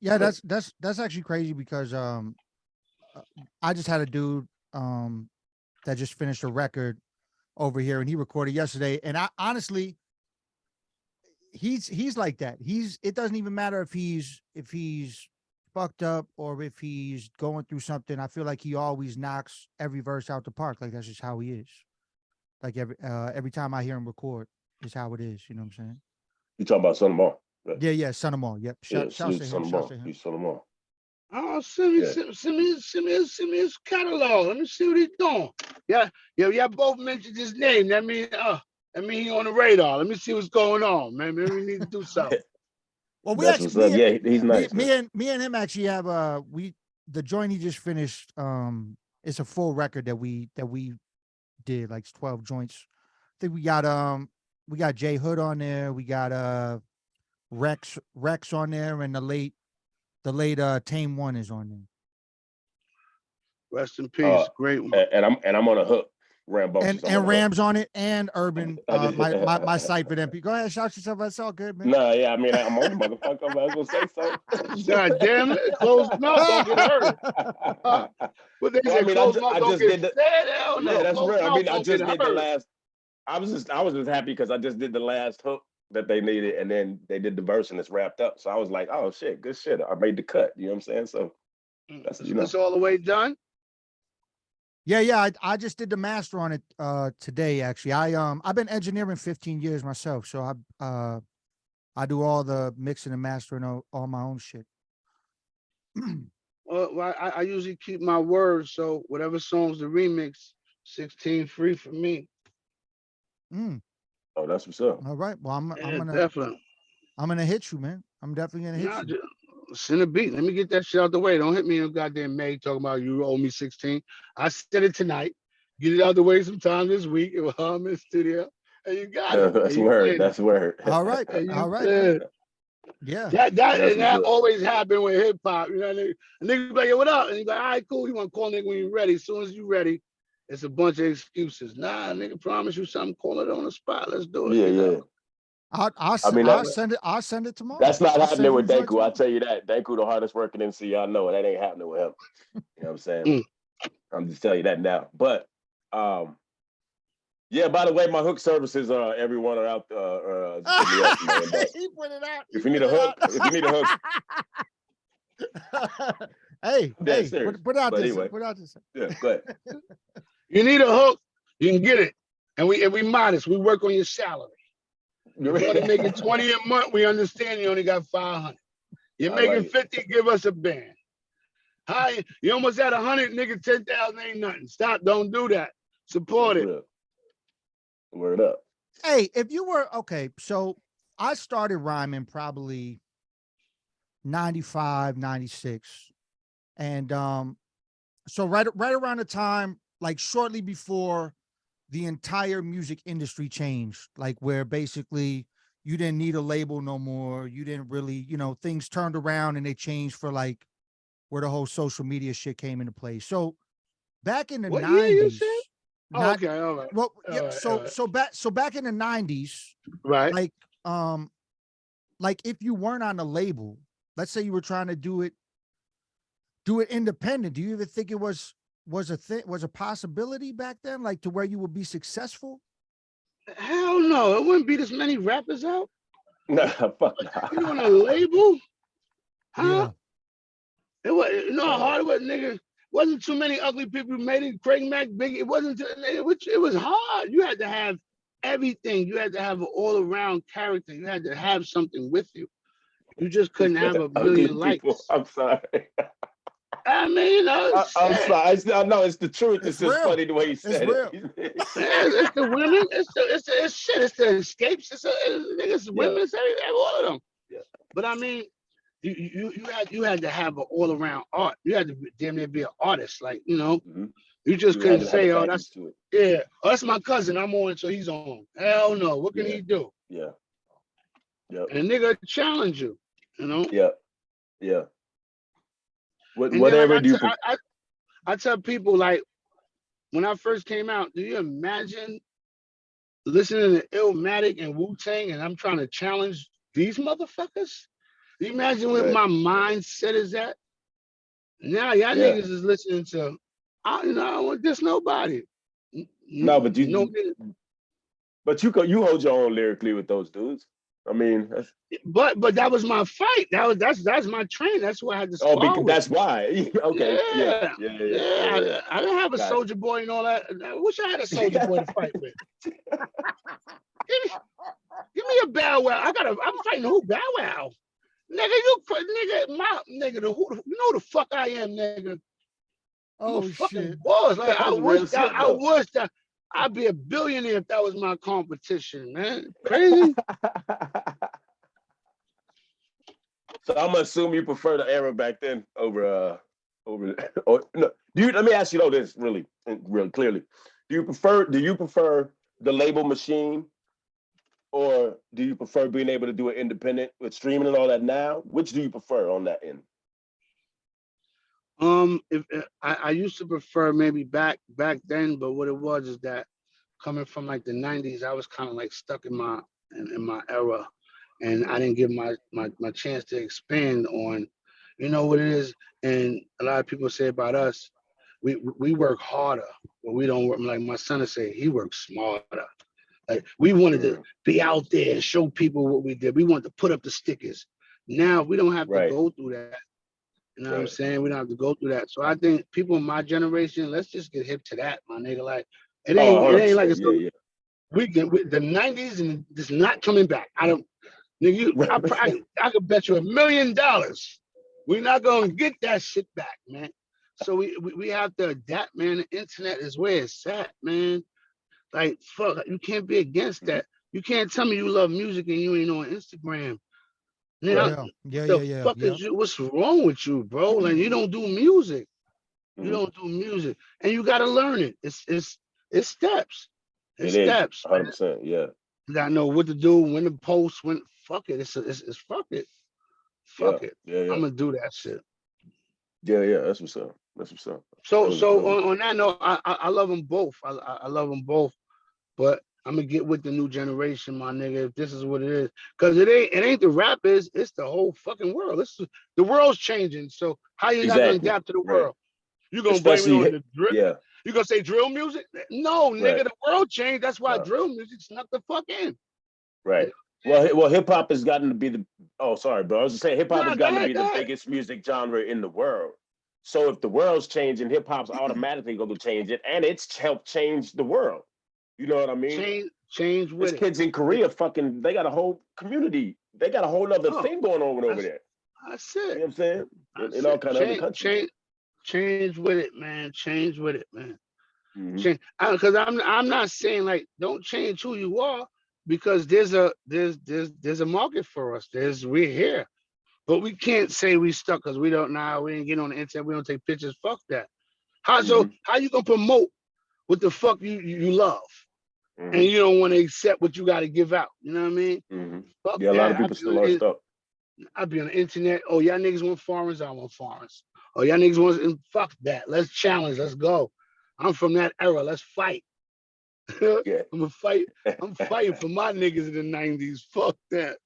Yeah, But- that's actually crazy because I just had a dude that just finished a record over here and he recorded yesterday. And I honestly, he's like that. It doesn't even matter if he's fucked up or if he's going through something. I feel like he always knocks every verse out the park. Like that's just how he is. Like every time I hear him record is how it is. You know what I'm saying? you talking about Son of Mar? Right? Yeah, Son of All. Yep. Yeah, Shouts to Son him. of Shouts Mar. to him. He's Son of Mar. Oh, send me, Yeah. send me his catalog. Let me see what he's doing. Yeah, y'all both mentioned his name. That mean he on the radar. Let me see what's going on, man. Maybe we need to do something. Well, we That's actually what's up. Yeah, he's nice. me and him actually have the joint he just finished. It's a full record that we did, like 12 joints. I think we got J Hood on there. We got Rex on there, and the late Tame One is on there. Rest in peace. Great one. And I'm on a hook. Rambunctious. And Rams on it, and Urban, my site for them. Go ahead, shout yourself. That's all good, man. No, yeah, I mean I'm on the motherfucker. I was gonna say so. God damn it! Closed mouth don't get hurt. But they Well, I said mean, closed mouth I don't just get did the. fed. Hell no. Yeah, that's Closed real. I mouth mean, I don't just get did the hurt. last. I was just happy because I just did the last hook that they needed, and then they did the verse and it's wrapped up. So I was like, oh shit, good shit. I made the cut. You know what I'm saying? So that's It's all the way done. Yeah. I just did the master on it today. Actually, I've been engineering 15 years myself, so I do all the mixing and mastering all my own shit. Well, I usually keep my word, so whatever song's the remix, 16 free for me. Oh, that's what's up. All right. Well, I'm Definitely. gonna hit you, man. I'm definitely gonna hit Nah, you. send a beat. Let me get that shit out the way. Don't hit me in goddamn May talking about you owe me 16. I said it tonight. Get it out the way sometime this week while I'm in the studio. And you got it. That's word. That's word. All right. All right. Yeah. That always happened with hip hop. You know, a nigga be like, yo, what up? And he's like, all right, cool. You want to call nigga when you're ready. As soon as you're ready, it's a bunch of excuses. Nah, nigga, promise you something. Call it on the spot. Let's do it. Yeah. I'll send it. I'll send it tomorrow. That's not I'll happening with send you Deku. I'll tell you that. Deku, the hardest working MC I know, and that ain't happening with him. You know what I'm saying? I'm just telling you that now. But yeah, by the way, my hook services everyone are out hit me up, man. He put it out. If you need a hook, hey, put out this. Anyway. Put out this. Yeah, go ahead. You need a hook, you can get it. And we modest. We work on your salary. You're making 20 a month. We understand you only got 500. You're making 50. Give us a band. Hi, you almost at 100. Nigga, 10,000 ain't nothing. Stop. Don't do that. Support it. Word up. Hey, if you were okay, so I started rhyming probably 95, 96. And so right around the time, like shortly before the entire music industry changed, like where basically you didn't need a label no more. You didn't really, things turned around and they changed for like where the whole social media shit came into play. So back in the What year you 90s, said? Oh, Not okay, all right, well. all Yeah. right, all right. So back in the '90s, Right. like if you weren't on a label, let's say you were trying to do it independent. Do you even think it was a possibility back then, like to where you would be successful? Hell no, it wouldn't be this many rappers out. Nah, fuck nah. You on a label, huh? Yeah. It was, you know how Uh, hard it was, nigga. Wasn't too many ugly people who made it. Craig Mack, Biggie. It wasn't. It was hard. You had to have everything. You had to have an all-around character. You had to have something with you. You just he couldn't have said a ugly million people. likes. I'm sorry. I mean, you know, I'm shit. sorry. No, it's the truth. It's It's just real. funny the way he It's said real. it. It's the women. It's shit. It's the escapes. Niggas, Yeah, women. It's all of them. yeah. But I mean, you had to have an all around art. You had to damn near be an artist. Like Mhm. you just You had couldn't to have the say, oh, package that's to it. yeah, oh, that's my cousin. I'm on, so he's on. Hell no. What can Yeah, he do? yeah, yeah, And a nigga challenge you. You know. yeah, yeah. And then like Whatever do you prefer? I tell people like when I first came out, do you imagine listening to Illmatic and Wu Tang and I'm trying to challenge these motherfuckers? You imagine what Right. my mindset is at? Now y'all Yeah. niggas is listening to, I don't want this nobody. No, but No, you hold your own lyrically with those dudes. I mean, but that was my fight. That's my train. That's what I had to spar because with. that's why. Okay. Yeah. Yeah, Yeah. Yeah. Yeah. Yeah. yeah. I didn't have a Gotcha. soldier boy and all that. I wish I had a soldier boy to fight with. Give me a Bow Wow. I'm fighting who? Bow Wow. Nigga, you know the fuck I am, nigga. I'm a Oh fucking shit. boss. Like That's real shit I though. wish that I'd be a billionaire if that was my competition, man. Crazy. So I'm gonna assume you prefer the era back then over or no. Let me ask you though this really clearly. Do you prefer the label machine or do you prefer being able to do it independent with streaming and all that now? Which do you prefer on that end? If I used to prefer maybe back then, but what it was is that coming from like the '90s, I was kind of like stuck in my era, and I didn't give my chance to expand on, you know what it is. And a lot of people say about us, we work harder, but we don't work. Like my son would say, he works smarter. Like we wanted to be out there and show people what we did. We wanted to put up the stickers. Now we don't have to Right. go through that. You know what I'm Right. saying? We don't have to go through that. So I think people in my generation, let's just get hip to that, my nigga. Like it Oh, ain't like 100%. it's Yeah, yeah. the '90s and it's not coming back. I don't, nigga. I could bet you $1 million we're not gonna get that shit back, man. So we have to adapt, man. The internet is where it's at, man. Like fuck, you can't be against that. You can't tell me you love music and you ain't on Instagram. Right. Now, Yeah. Yeah. the Yeah. Yeah. fuck Yeah. is you? What's wrong with you, bro? Like you don't do music. You Mhm. don't do music, and you gotta learn it. It's steps. It's It is steps, man. 100%. Yeah. You gotta know what to do, when to post, when fuck it. It's fuck it. Yeah. Fuck it. Yeah. I'm Yeah. gonna do that shit. Yeah. Yeah. That's what's up. That's what's up. That So was real. on that note, I love them both. I love them both, but I'm gonna get with the new generation, my nigga. If this is what it is, because it ain't the rappers, it's the whole fucking world. The world's changing. So how you not gonna Exactly. adapt to the Right. world? You gonna blame it on Especially, the drill? yeah. You gonna say drill music? No, Right. nigga, the world changed. That's why No. drill music snuck the fuck in. Right. Well, hip hop has gotten to be the. Oh, sorry, bro. I was just saying, hip hop Nah, has go gotten to ahead, be go the ahead. biggest music genre in the world. So if the world's changing, hip hop's automatically going to change it, and it's helped change the world. You know what I mean? Change There's with it. kids in Korea, fucking, they got a whole community. They got a whole other Oh, thing going on over there. that's You know it. what I'm saying? That's In all it. kind of other countries. Change with it, man. Change with it, man. Mm-hmm. Change, because I'm not saying like don't change who you are, because there's a market for us. We're here, but we can't say we stuck because we don't know. We didn't get on the internet. We don't take pictures. Fuck that. Mm-hmm. How you gonna promote what the fuck you love, and Mm-hmm. you don't want to accept what you got to give out? You know what I mean? Mm-hmm. Fuck Yeah, a lot of that. people still are stuck. I'd be on the internet. Oh, y'all niggas want foreigners. I want foreigners. Oh, y'all niggas want, fuck that. Let's challenge. Let's go. I'm from that era. Let's fight. Yeah. I'm fighting for my niggas in the 90s. Fuck that.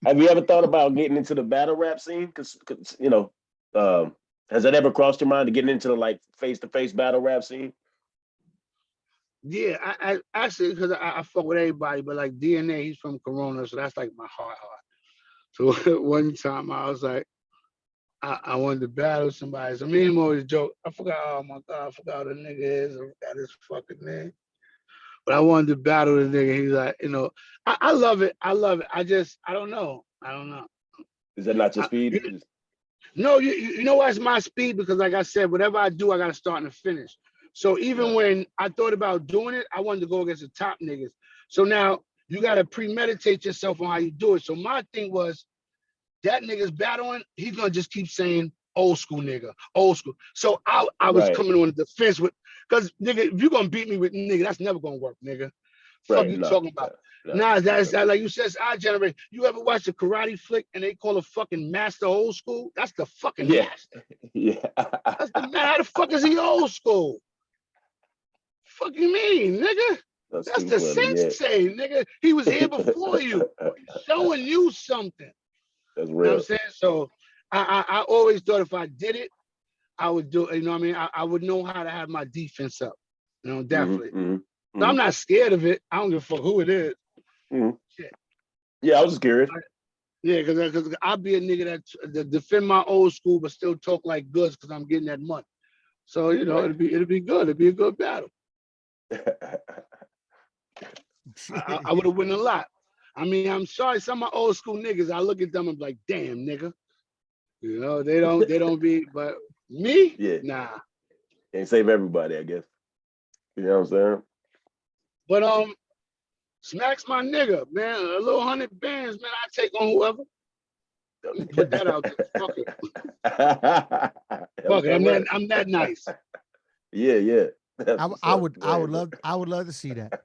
Have you ever thought about getting into the battle rap scene? Because you know, has that ever crossed your mind to getting into the like face-to-face battle rap scene? Yeah, I actually because I fuck with everybody, but like DNA, he's from Corona, so that's like my heart. So one time I was like, I wanted to battle somebody. So me and him always joke. I forgot, oh my God, I forgot who the nigga is. I forgot his fucking name. But I wanted to battle the nigga. He's like, I love it. I love it. I don't know. I don't know. Is that not your I, speed? no, you know what's my speed? Because like I said, whatever I do, I got to start and finish. So even when I thought about doing it, I wanted to go against the top niggas. So now you got to premeditate yourself on how you do it. So my thing was, that nigga's battling, he's gonna just keep saying old school nigga, old school. So I was Right. coming on the defense with, because nigga, if you're gonna beat me with nigga, that's never gonna work, nigga. Fuck Right. you No. talking about? No. Nah, that's like you said, it's our generation. You ever watch a karate flick and they call a fucking master old school? That's the fucking Yeah. master. Yeah. That's the man. How the fuck is he old school? Fuck you mean, nigga? That's too the funny. Yeah. sensei, nigga. He was here before you, showing you something. That's You know what I'm real. saying? So I always thought if I did it, I would do, you know what I mean? I would know how to have my defense up, definitely. So I'm not scared of it. I don't give a fuck who it is. Shit. Yeah, I was just curious. Yeah, because I'll be a nigga that defend my old school, but still talk like goods because I'm getting that money. So, Right. it'll be good. It'll be a good battle. I would have won a lot. I mean, I'm sorry, some of my old school niggas, I look at them and be like, damn, nigga. They don't be, but me? Yeah. Nah. Can't save everybody, I guess. You know what I'm saying? But Smack's my nigga, man. A little 100 bands, man. I take on whoever. Let me put that out there. Fuck it. Fuck it. I'm that nice. Yeah. I would love to see that.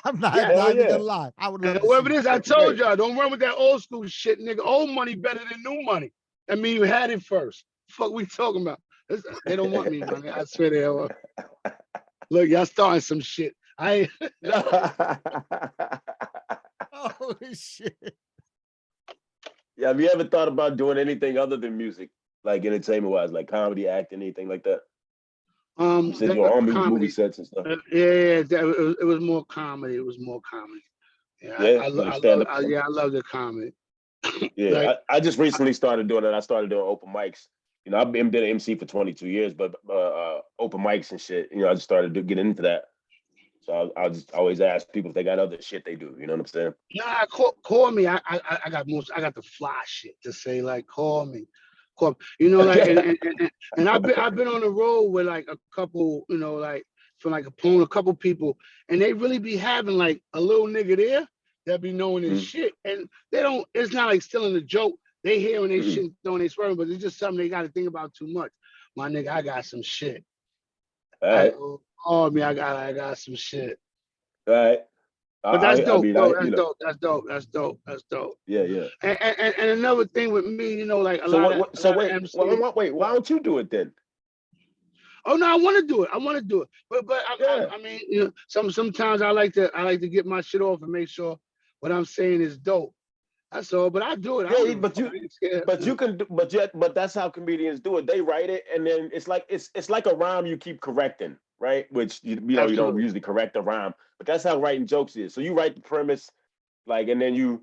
I'm not Yeah, gonna lie. I would love to Whoever see it is, I told y'all, don't run with that old school shit, nigga. Old money better than new money. I mean, you had it first. Fuck we talking about? They don't want me, man. I swear they are. Look, y'all starting some shit. Oh shit. Yeah, have you ever thought about doing anything other than music, like entertainment wise, like comedy, acting, anything like that? You said you're on movie sets and stuff. It was more comedy. It was more comedy. Yeah, I love the comedy. Yeah, like, I just recently started doing it. I started doing open mics. I've been an MC for 22 years, but open mics and shit. I just started to get into that. So I'll just always ask people if they got other shit they do. You know what I'm saying? Nah, call me. I got the fly shit to say. Like, call me. Like, and I've been on the road with like a couple, like for like a couple people, and they really be having like a little nigga there that be knowing his shit, and they don't. It's not like stealing a joke. They hearing their shit, throwing they swearing, but it's just something they got to think about too much. My nigga, I got some shit. All right. I got some shit. All right. But that's dope. That's dope. Yeah. And another thing with me, like wait. Why don't you do it then? Oh no, I want to do it. But I mean, sometimes I like to get my shit off and make sure what I'm saying is dope. That's all. But I do it. Yeah, but that's how comedians do it. They write it, and then it's like a rhyme you keep correcting, right? Which you don't usually correct a rhyme, but that's how writing jokes is. So you write the premise, and then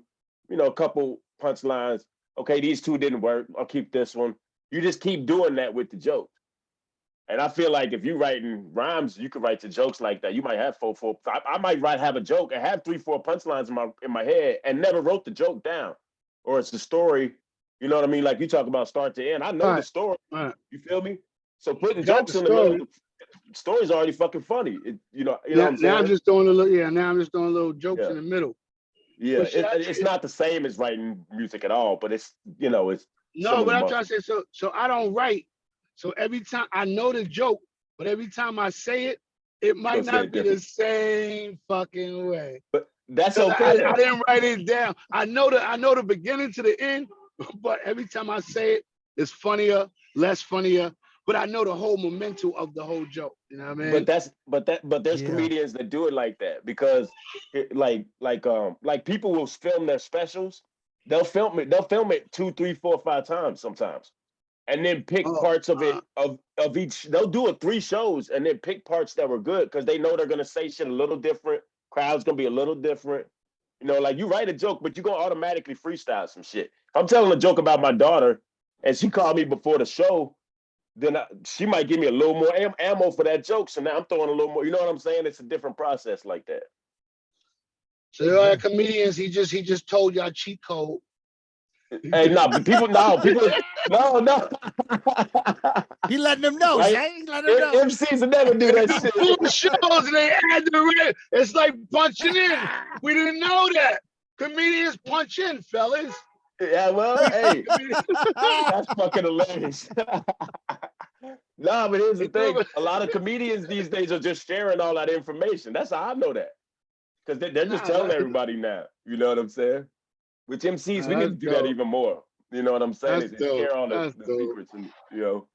a couple punchlines. Okay, these two didn't work. I'll keep this one. You just keep doing that with the joke. And I feel like if you writing rhymes, you could write the jokes like that. You might have four. I might have a joke and have 3-4 punchlines in my head and never wrote the joke down. Or it's the story, you know what I mean? Like you talk about start to end. I know the story. Right. You feel me? So putting jokes in the middle, the story's already fucking funny. What I'm saying? Now I'm just throwing little jokes in the middle. Yeah, it's not the same as writing music at all, but it's it's no. But I'm trying to say so I don't write. So every time I know the joke, but every time I say it, it might not be the same fucking way. But that's okay. I didn't write it down. I know the beginning to the end, but every time I say it, it's funnier, less funnier, but I know the whole momentum of the whole joke. You know what I mean? But there's comedians that do it like that because like people will film their specials. They'll film it 2, 3, 4, 5 times sometimes, and then pick parts of it of each. They'll do it 3 shows and then pick parts that were good because they know they're gonna say shit a little different. Crowd's gonna be a little different. You know, like you write a joke, but you're gonna automatically freestyle some shit. If I'm telling a joke about my daughter and she called me before the show, then she might give me a little more ammo for that joke. So now I'm throwing a little more. You know what I'm saying? It's a different process like that. So there are comedians. He just told y'all cheat code. Hey, no, no. He letting them know, Right? Zay. He letting them know. MCs will never do that shit. Full shows and they add the red. It's like punching in. We didn't know that. Comedians punch in, fellas. Yeah, well, hey, that's fucking hilarious. Nah, but here's the thing. A lot of comedians these days are just sharing all that information. That's how I know that. Because they're just telling everybody now. You know what I'm saying? Which MCs, we need to do that even more. You know what I'm saying? Is share all the secrets and, you know.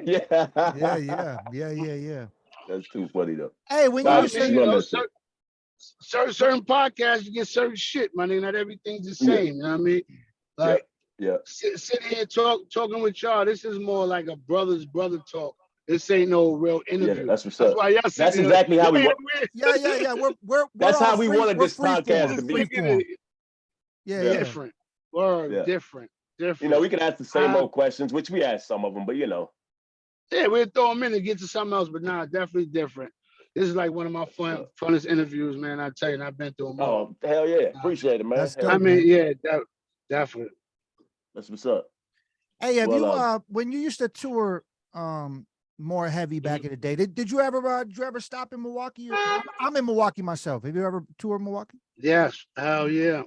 Yeah. Yeah. That's too funny though. Hey, when you say certain podcasts, you get certain shit, my nigga. Not everything's the same. You know what I mean? Like, sit here talking with y'all. This is more like a brother talk. This ain't no real interview. Yeah, that's what's up. That's why y'all. That's exactly how we want. Yeah. We're that's how we wanted this podcast to be. Yeah. Different. Word, different. You know, we can ask the same old questions, which we asked some of them, but you know. Yeah, we'll throw them in and get to something else, but nah, definitely different. This is like one of my funnest interviews, man. I tell you, and I've been through them all. Oh, hell yeah. Appreciate it, man. That's dope, I mean, yeah, definitely. That's what's up. Hey, have you when you used to tour more heavy back in the day, did you ever stop in Milwaukee? I'm in Milwaukee myself. Have you ever toured Milwaukee? Yes. Hell yeah.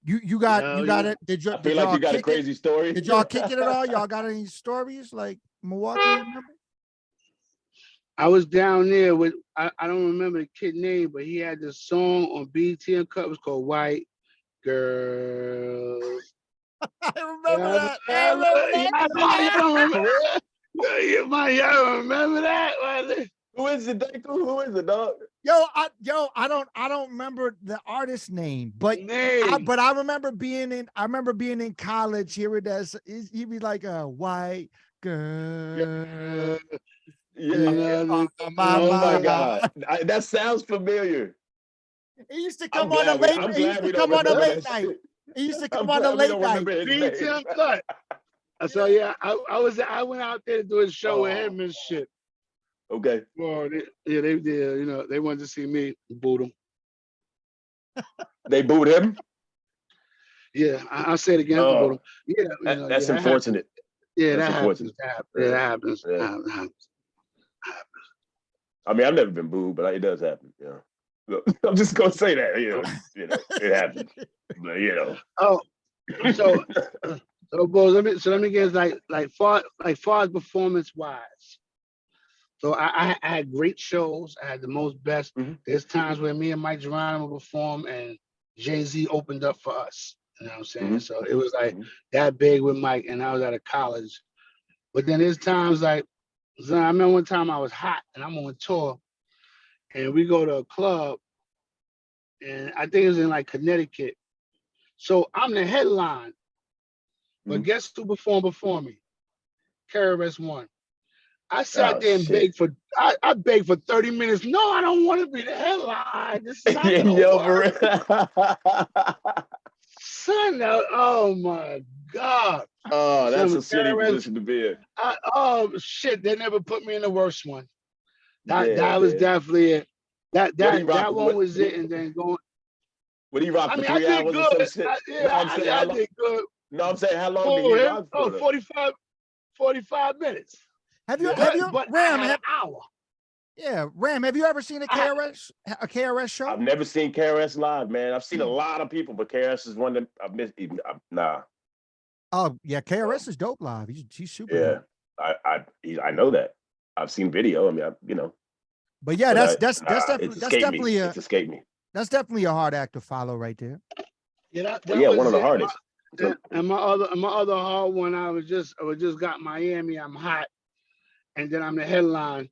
You got it. I feel like you got a crazy story. Did y'all kick it at all? Y'all got any stories like Milwaukee? Remember? I was down there with I don't remember the kid name, but he had this song on BT Uncut. It was called White Girls. I remember that. I remember that. Y'all remember that? Who is it, Deku? Who is it, dog? I don't remember the artist name, but I remember being in college. He'd be like a white girl. Yeah. Oh my God. That sounds familiar. He used to come on a late night. He used to come on a late night. He used to come on a late night. So yeah, I went out there to do a show with him and shit. Okay. Well, they did. You know, they wanted to see me boot him. They booed him. Yeah, I'll say it again. Boot him. Yeah, that's unfortunate. That happens. That happens. I mean, I've never been booed, but it does happen. Yeah. I'm just gonna say that. You know, it happens. But you know. Oh, so boys, let me get like far as performance wise. So I had great shows. I had the most best. Mm-hmm. There's times where me and Mike Geronimo perform and Jay-Z opened up for us. You know what I'm saying? Mm-hmm. So it was like that big with Mike, and I was out of college. But then there's times like, I remember one time I was hot and I'm on tour, and we go to a club, and I think it was in like Connecticut. So I'm the headline, but guess who performed before me? KRS-One. I sat there and begged for I begged for 30 minutes. No, I don't want to be the headline. This is not gonna work. Son, oh my God. Oh, that's a shitty position to be in. Oh shit, they never put me in the worst one. That was definitely it. That one was it, and then going. What he rocked for 3 hours or some shit? I did good. No, I'm saying how long did he rock for? 45 minutes. Have you Ram, an hour? Yeah, Ram, have you ever seen a KRS show? I've never seen KRS live, man. I've seen a lot of people, but KRS is one that I've missed. Nah. Oh yeah, KRS is dope live. He's super. Yeah, I know that. I've seen video. I mean, you know. But yeah, that's definitely it's escaped me. That's definitely a hard act to follow right there. Yeah, one of the hardest. And my other hard one, I just got Miami. I'm hot. and then I'm the headline,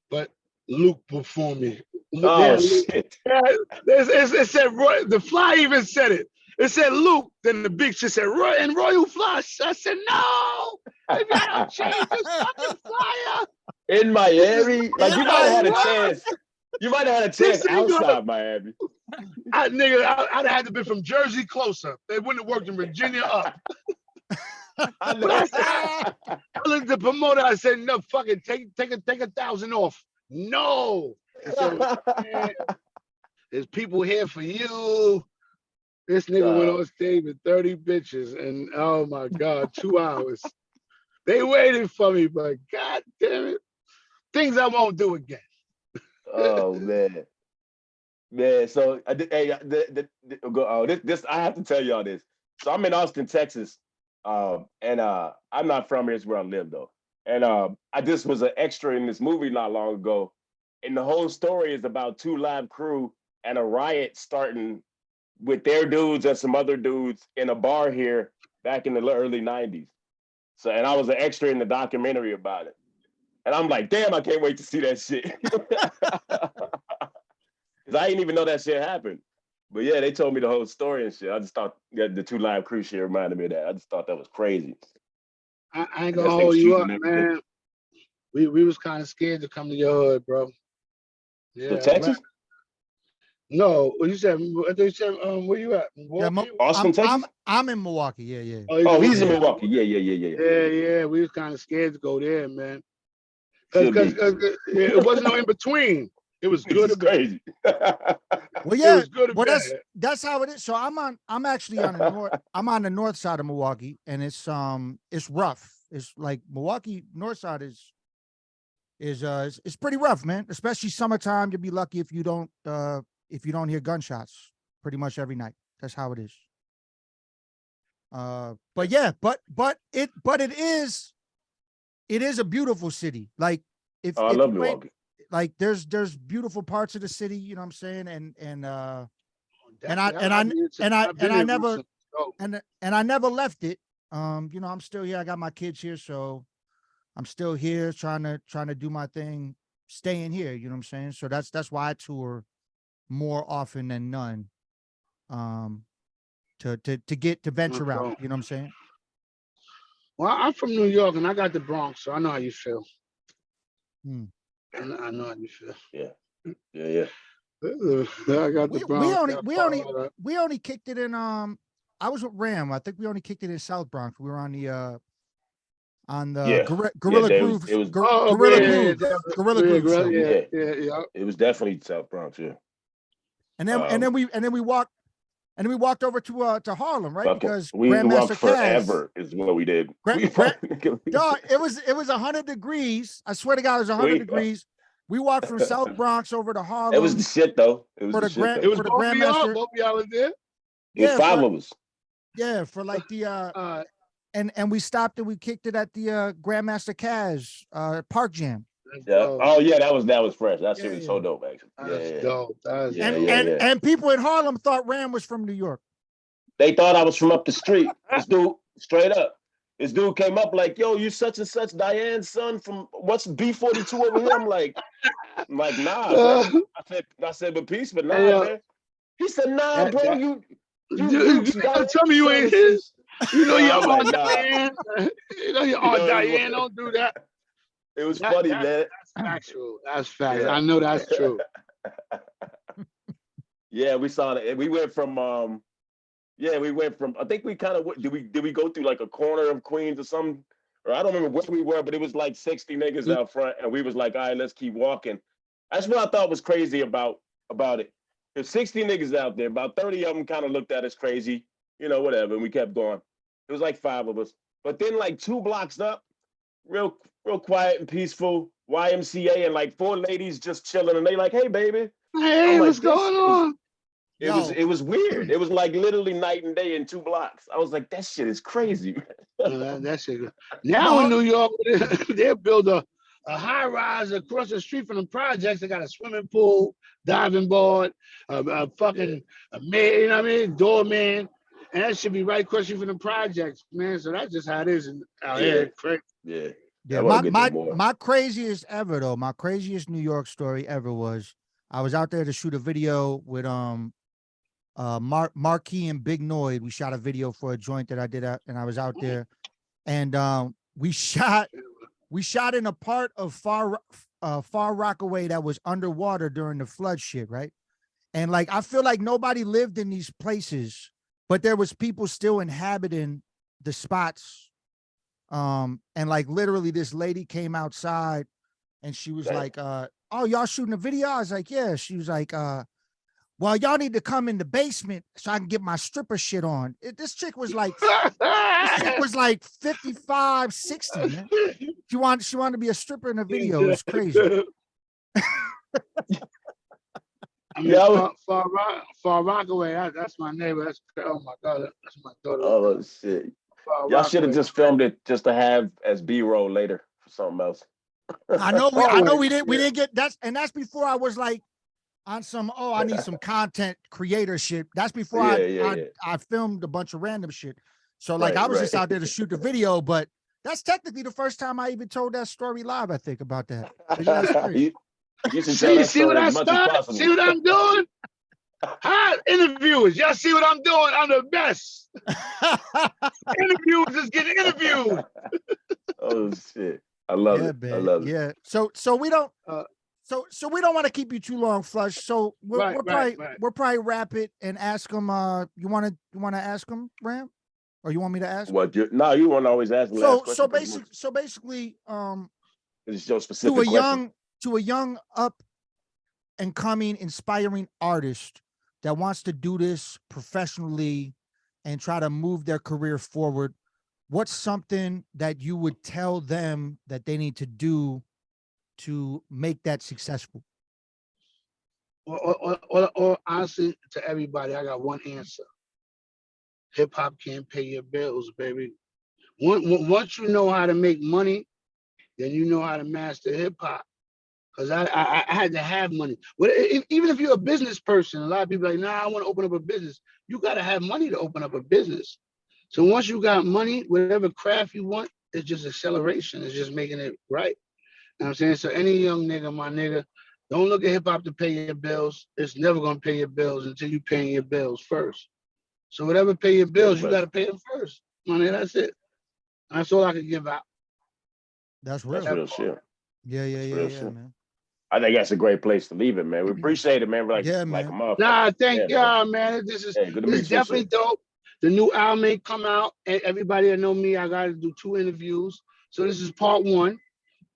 but Luke before me. Oh shit! It said Roy, the fly even said it. It said Luke. Then the big shit said Roy and Royal Flush. I said no. If y'all don't change this fucking flyer, In Miami, like you might have had a what? chance. You might have had a chance outside Miami. Nigga, I'd have had to be from Jersey closer. They wouldn't have worked in Virginia up. But I looked at the promoter. I said, no, fucking take 1,000 off. No. I said, man, there's people here for you. This nigga went on stage with 30 bitches, and oh my God, 2 hours. They waited for me, but God damn it, things I won't do again. Oh man. So hey, this I have to tell y'all this. So I'm in Austin, Texas, and I'm not from here. It's where I live though. And I just was an extra in this movie not long ago, and the whole story is about 2 Live Crew and a riot starting with their dudes and some other dudes in a bar here back in the early '90s. So, and I was an extra in the documentary about it, and I'm like, damn, I can't wait to see that shit. Because I didn't even know that shit happened. But yeah, they told me the whole story and shit. I just thought the 2 Live Crew shit reminded me of that. I just thought that was crazy. I ain't gonna hold you up, man. We was kind of scared to come to your hood, bro. Yeah, to Texas? No, what you said? I thought you said, where you at? Milwaukee? Austin, Texas? I'm in Milwaukee. Yeah. Oh, he's in Milwaukee. Yeah. We was kind of scared to go there, man. Because it wasn't no in between. It was good or bad. Crazy. Well, yeah. Well, that's how it is. So I'm actually on the north. I'm on the north side of Milwaukee, and it's rough. It's like Milwaukee north side is it's pretty rough, man. Especially summertime. You'll be lucky if you don't hear gunshots pretty much every night. That's how it is. But yeah, but it is a beautiful city. Like if I love Milwaukee. Like there's beautiful parts of the city, you know what I'm saying? And I never left it. You know, I'm still here. I got my kids here, so I'm still here trying to do my thing, staying here, you know what I'm saying? So that's why I tour more often than none. To venture out, you know what I'm saying? Well, I'm from New York and I got the Bronx, so I know how you feel. I know how you feel. Yeah. I got the Bronx. We only kicked it in. I was with Ram. I think we only kicked it in South Bronx. We were on the Gorilla Groove. It was Gorilla Groove. Yeah. It was definitely South Bronx. Yeah. And then we walked over to Harlem, right? Because we walked forever is what we did. Dog, it was 100 degrees. I swear to God, it was 100 degrees. We walked from South Bronx over to Harlem. It was the shit though. It was both of y'all was there. Yeah, 5 of us. Yeah, for like the and we stopped and we kicked it at the Grandmaster Caz Park Jam. Yeah. Oh yeah, that was fresh. That shit was so dope, actually. That's dope. And people in Harlem thought Ram was from New York. They thought I was from up the street. This dude, straight up. This dude came up like, yo, you such and such Diane's son from what's B42 over here? I'm like, nah. I said, but peace, but nah, man. He said, nah, bro, you tell me you ain't his. You know your Aunt Diane. You know your Aunt Diane. Don't do that. It was funny, man. That's factual. That's fact. Yeah. I know that's true. Yeah, we saw it. We went from I think we kind of did we go through like a corner of Queens or something? Or I don't remember where we were, but it was like 60 niggas out front, and we was like, all right, let's keep walking. That's what I thought was crazy about it. There's 60 niggas out there, about 30 of them kind of looked at us crazy, you know, whatever, and we kept going. It was like 5 of us. But then like 2 blocks up, real quiet and peaceful, YMCA, and like 4 ladies just chilling, and they like, hey, baby. Hey, what's going on? It was weird. It was like literally night and day in 2 blocks. I was like, that shit is crazy. That shit. Now in New York, they build a high rise across the street from the projects. They got a swimming pool, diving board, a fucking maid, you know what I mean, doorman, and that should be right across the street from the projects, man. So that's just how it is out here. Crazy. Yeah. Yeah, I wanna get them more. my craziest ever though, my craziest New York story ever was I was out there to shoot a video with Marquis and Big Noid. We shot a video for a joint that I did out, and I was out there, and we shot in a part of Far Rockaway that was underwater during the flood shit, right? And like I feel like nobody lived in these places, but there was people still inhabiting the spots. And like literally this lady came outside and she was like, oh, y'all shooting a video? I was like, yeah. She was like, well, y'all need to come in the basement so I can get my stripper shit on. This chick was like 55, 60, man. She wanted to be a stripper in a video. It was crazy. I mean, Far Rockaway, that's my neighbor. Oh my God, that's my daughter. Oh shit. Y'all should have just filmed it just to have as B-roll later for something else. I know we didn't get that's before I was like on some I need some content creator shit. That's before I filmed a bunch of random shit. So like I was just out there to shoot the video, but that's technically the first time I even told that story live, I think, about that. You see what I started? See what I'm doing? Hi, interviewers. Y'all see what I'm doing? I'm the best. Interviewers is getting interviewed. Oh shit. I love it. Man. I love it. Yeah. So we don't so we don't want to keep you too long, Flush. So we'll probably wrap it and ask them. You want to ask them, Ram? Or you want me to ask? What? You want to always ask them. So basically, it's your specific question. To a young up and coming inspiring artist that wants to do this professionally and try to move their career forward, what's something that you would tell them that they need to do to make that successful? Or honestly, to everybody, I got one answer. Hip hop can't pay your bills, baby. Once you know how to make money, then you know how to master hip hop. Because I had to have money. But even if you're a business person, a lot of people are like, nah, I want to open up a business. You got to have money to open up a business. So once you got money, whatever craft you want, it's just acceleration. It's just making it right. You know what I'm saying? So any young nigga, my nigga, don't look at hip hop to pay your bills. It's never going to pay your bills until you paying your bills first. So whatever pay your bills, you got to pay them first. My nigga, that's it. That's all I can give out. That's real. That's real shit. Yeah, man. I think that's a great place to leave it, man. We appreciate it, man. We're like, like a motherfucker. Nah, thank y'all, man. This is definitely dope. The new album may come out, and everybody that know me, I got to do 2 interviews. So this is part 1.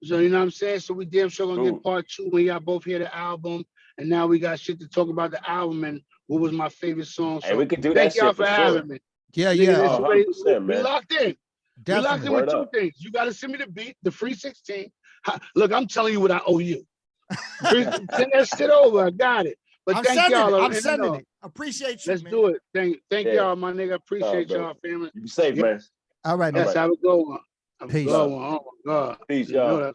So you know what I'm saying? So we damn sure gonna get part 2 when y'all both hear the album. And now we got shit to talk about the album and what was my favorite song. So we could do thank that y'all shit for having me. Yeah. We locked in. Definitely. We locked in with 2 things. You got to send me the beat, the free 16. Look, I'm telling you what I owe you. Send that shit over. I got it. But thank y'all. I'm sending it. Appreciate you. Let's do it. Thank y'all, my nigga. Appreciate y'all, family. You be safe, man. All right. Yes, have a good one. Peace. Oh my God. Peace, y'all.